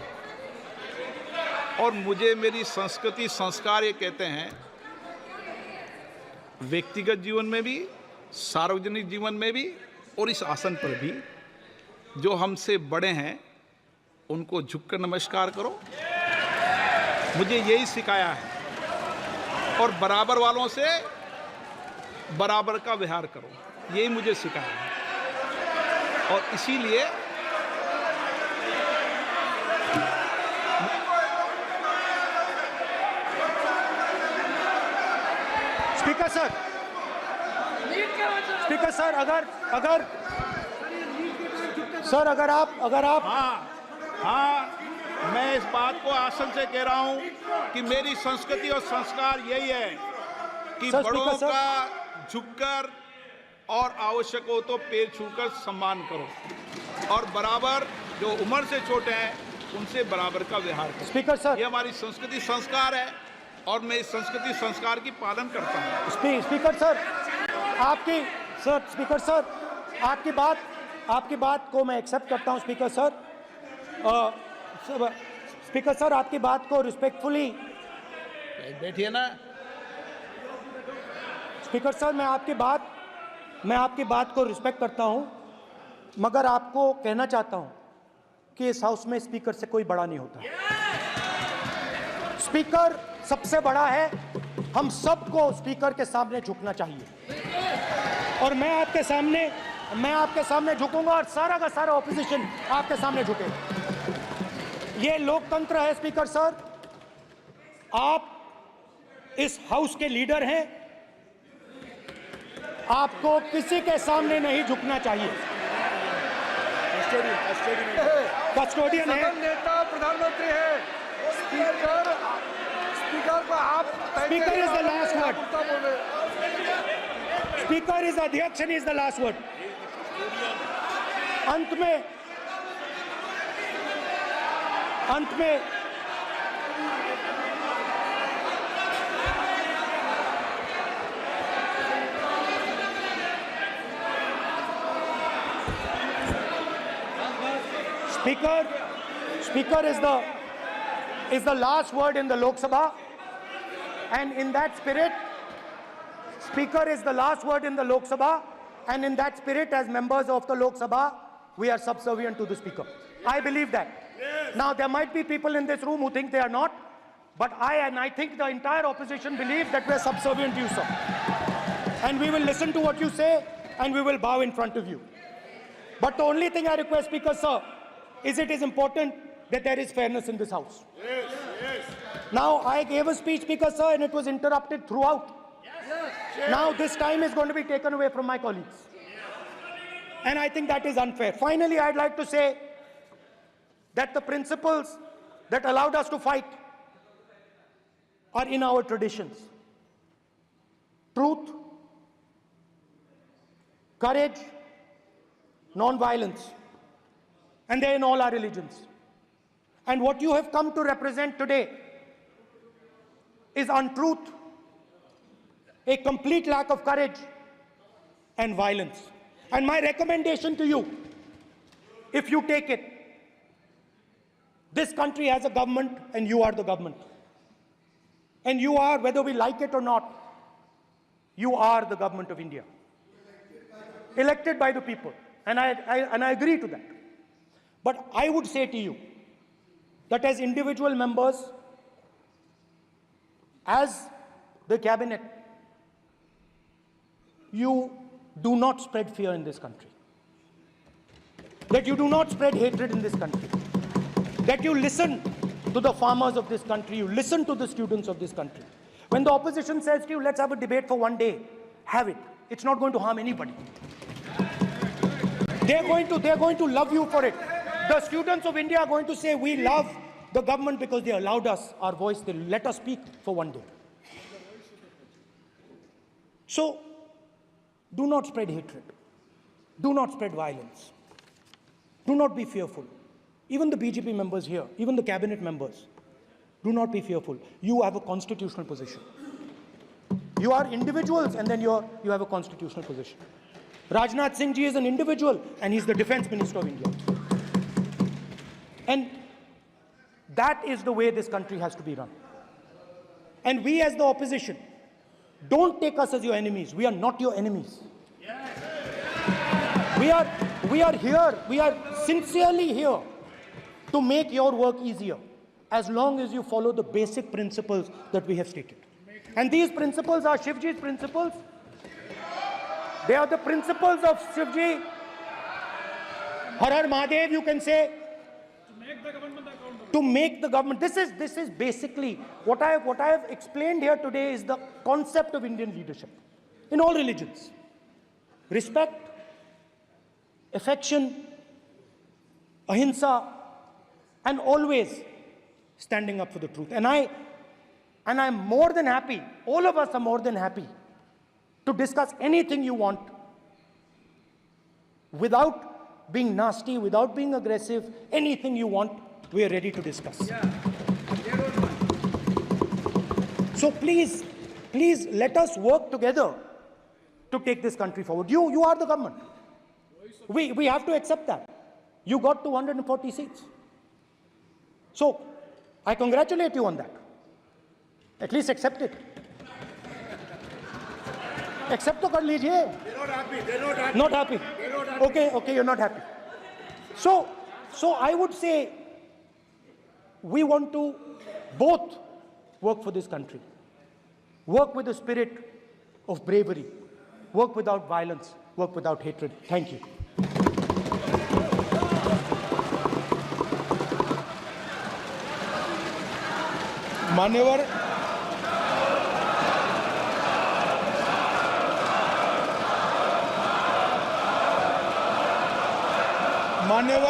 और मुझे मेरी संस्कृति संस्कार ये कहते हैं, व्यक्तिगत जीवन में भी, सार्वजनिक जीवन में भी, और इस आसन पर भी, जो हमसे बड़े हैं उनको झुककर नमस्कार करो। मुझे यही सिखाया है, और बराबर वालों से बराबर का व्यवहार करो, यही मुझे सिखाया है। और इसीलिए स्पीकर सर, अगर आप हाँ, मैं इस बात को आसन से कह रहा हूं कि मेरी संस्कृति और संस्कार यही है कि बड़ों का झुककर और आवश्यक हो तो पैर छूकर सम्मान करो, और बराबर जो उम्र से छोटे हैं उनसे बराबर का व्यवहार करो। स्पीकर सर, ये हमारी संस्कृति संस्कार है, और मैं इस संस्कृति संस्कार की पालन करता हूँ। स्पीकर सर, आपकी बात को मैं एक्सेप्ट करता हूँ। स्पीकर सर, आपकी बात को रिस्पेक्टफुली बैठिए ना। स्पीकर सर, मैं आपकी बात को रिस्पेक्ट करता हूं, मगर आपको कहना चाहता हूं कि इस हाउस में स्पीकर से कोई बड़ा नहीं होता। स्पीकर सबसे बड़ा है, हम सबको स्पीकर के सामने झुकना चाहिए और मैं आपके सामने झुकूंगा और सारा का सारा ऑपोजिशन आपके सामने झुकेगा। ये लोकतंत्र है स्पीकर सर, आप इस हाउस के लीडर हैं, आपको किसी के सामने नहीं झुकना चाहिए। कस्टोडियन है, सदन नेता प्रधानमंत्री है, स्पीकर को आप speaker is the last word, speaker is अध्यक्ष and is the last word. अंत में Speaker is the last word in the Lok Sabha, and in that spirit, Speaker is the last word in the Lok Sabha, and in that spirit, as members of the Lok Sabha, we are subservient to the Speaker. I believe that. Now, there might be people in this room who think they are not, but I think the entire opposition believes that we are subservient to you, sir. And we will listen to what you say, and we will bow in front of you. But the only thing I request, Speaker, sir, is it is important that there is fairness in this house. Now, I gave a speech, Speaker, sir, and it was interrupted throughout. Now, this time is going to be taken away from my colleagues. And I think that is unfair. Finally, I'd like to say that the principles that allowed us to fight are in our traditions. Truth, courage, non-violence. And they're in all our religions. And what you have come to represent today is untruth, a complete lack of courage, and violence. And my recommendation to you, if you take it, this country has a government and you are the government. And you are, whether we like it or not, you are the government of India. Elected by the people. And I agree to that. But I would say to you that as individual members, as the cabinet, you do not spread fear in this country. That you do not spread hatred in this country. That you listen to the farmers of this country, you listen to the students of this country. When the opposition says to you, let's have a debate for one day, have it. It's not going to harm anybody. They're going to love you for it. The students of India are going to say, we love the government because they allowed us our voice, they let us speak for one day. So, do not spread hatred. Do not spread violence. Do not be fearful. Even the BJP members here, even the cabinet members, do not be fearful. You have a constitutional position. You are individuals and then you have a constitutional position. Rajnath Singh ji is an individual and he's the Defense Minister of India. And that is the way this country has to be run. And we as the opposition, don't take us as your enemies. We are not your enemies. We are here, we are sincerely here to make your work easier, as long as you follow the basic principles that we have stated. And these principles are Shivji's principles. They are the principles of Shivji. Har Har Mahadev, you can say. To make the government. This is basically what I have explained here today is the concept of Indian leadership in all religions. Respect, affection, ahimsa, and always standing up for the truth. And I'm more than happy, all of us are more than happy to discuss anything you want without being nasty, without being aggressive, anything you want, we are ready to discuss. So please let us work together to take this country forward. You are the government. We have to accept that. You got 240 seats. So I congratulate you on that. At least accept it. Accept to kar lijiye. They're not happy. Okay, you're not happy. So I would say we want to both work for this country. Work with the spirit of bravery. Work without violence. Work without hatred. Thank you. मान्यवर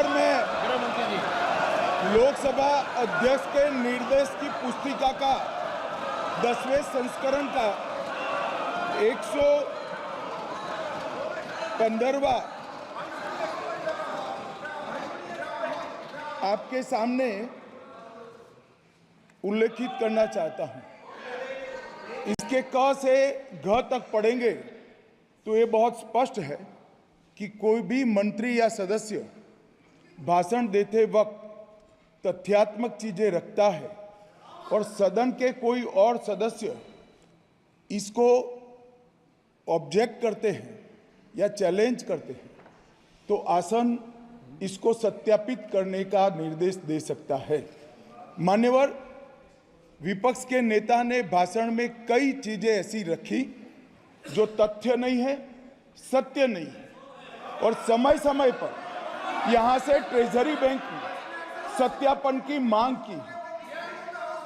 में लोकसभा अध्यक्ष के निर्देश की पुस्तिका का 10वें संस्करण का 115वां आपके सामने उल्लेखित करना चाहता हूं। इसके क से घ तक पढ़ेंगे तो ये बहुत स्पष्ट है कि कोई भी मंत्री या सदस्य भाषण देते वक्त तथ्यात्मक चीजें रखता है और सदन के कोई और सदस्य इसको ऑब्जेक्ट करते हैं या चैलेंज करते हैं तो आसन इसको सत्यापित करने का निर्देश दे सकता है। मान्यवर, विपक्ष के नेता ने भाषण में कई चीजें ऐसी रखी जो तथ्य नहीं है, सत्य नहीं है और समय समय पर यहां से ट्रेजरी बैंक ने सत्यापन की मांग की।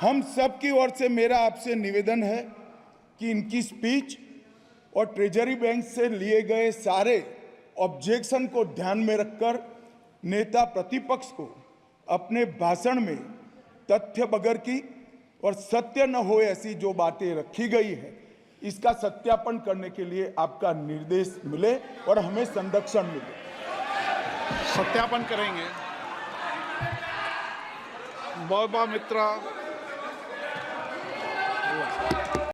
हम सब की ओर से मेरा आपसे निवेदन है कि इनकी स्पीच और ट्रेजरी बैंक से लिए गए सारे ऑब्जेक्शन को ध्यान में रखकर नेता प्रतिपक्ष को अपने भाषण में तथ्य बगैर की और सत्य न हो ऐसी जो बातें रखी गई है इसका सत्यापन करने के लिए आपका निर्देश मिले और हमें संरक्षण मिले। सत्यापन करेंगे। बहुत मित्र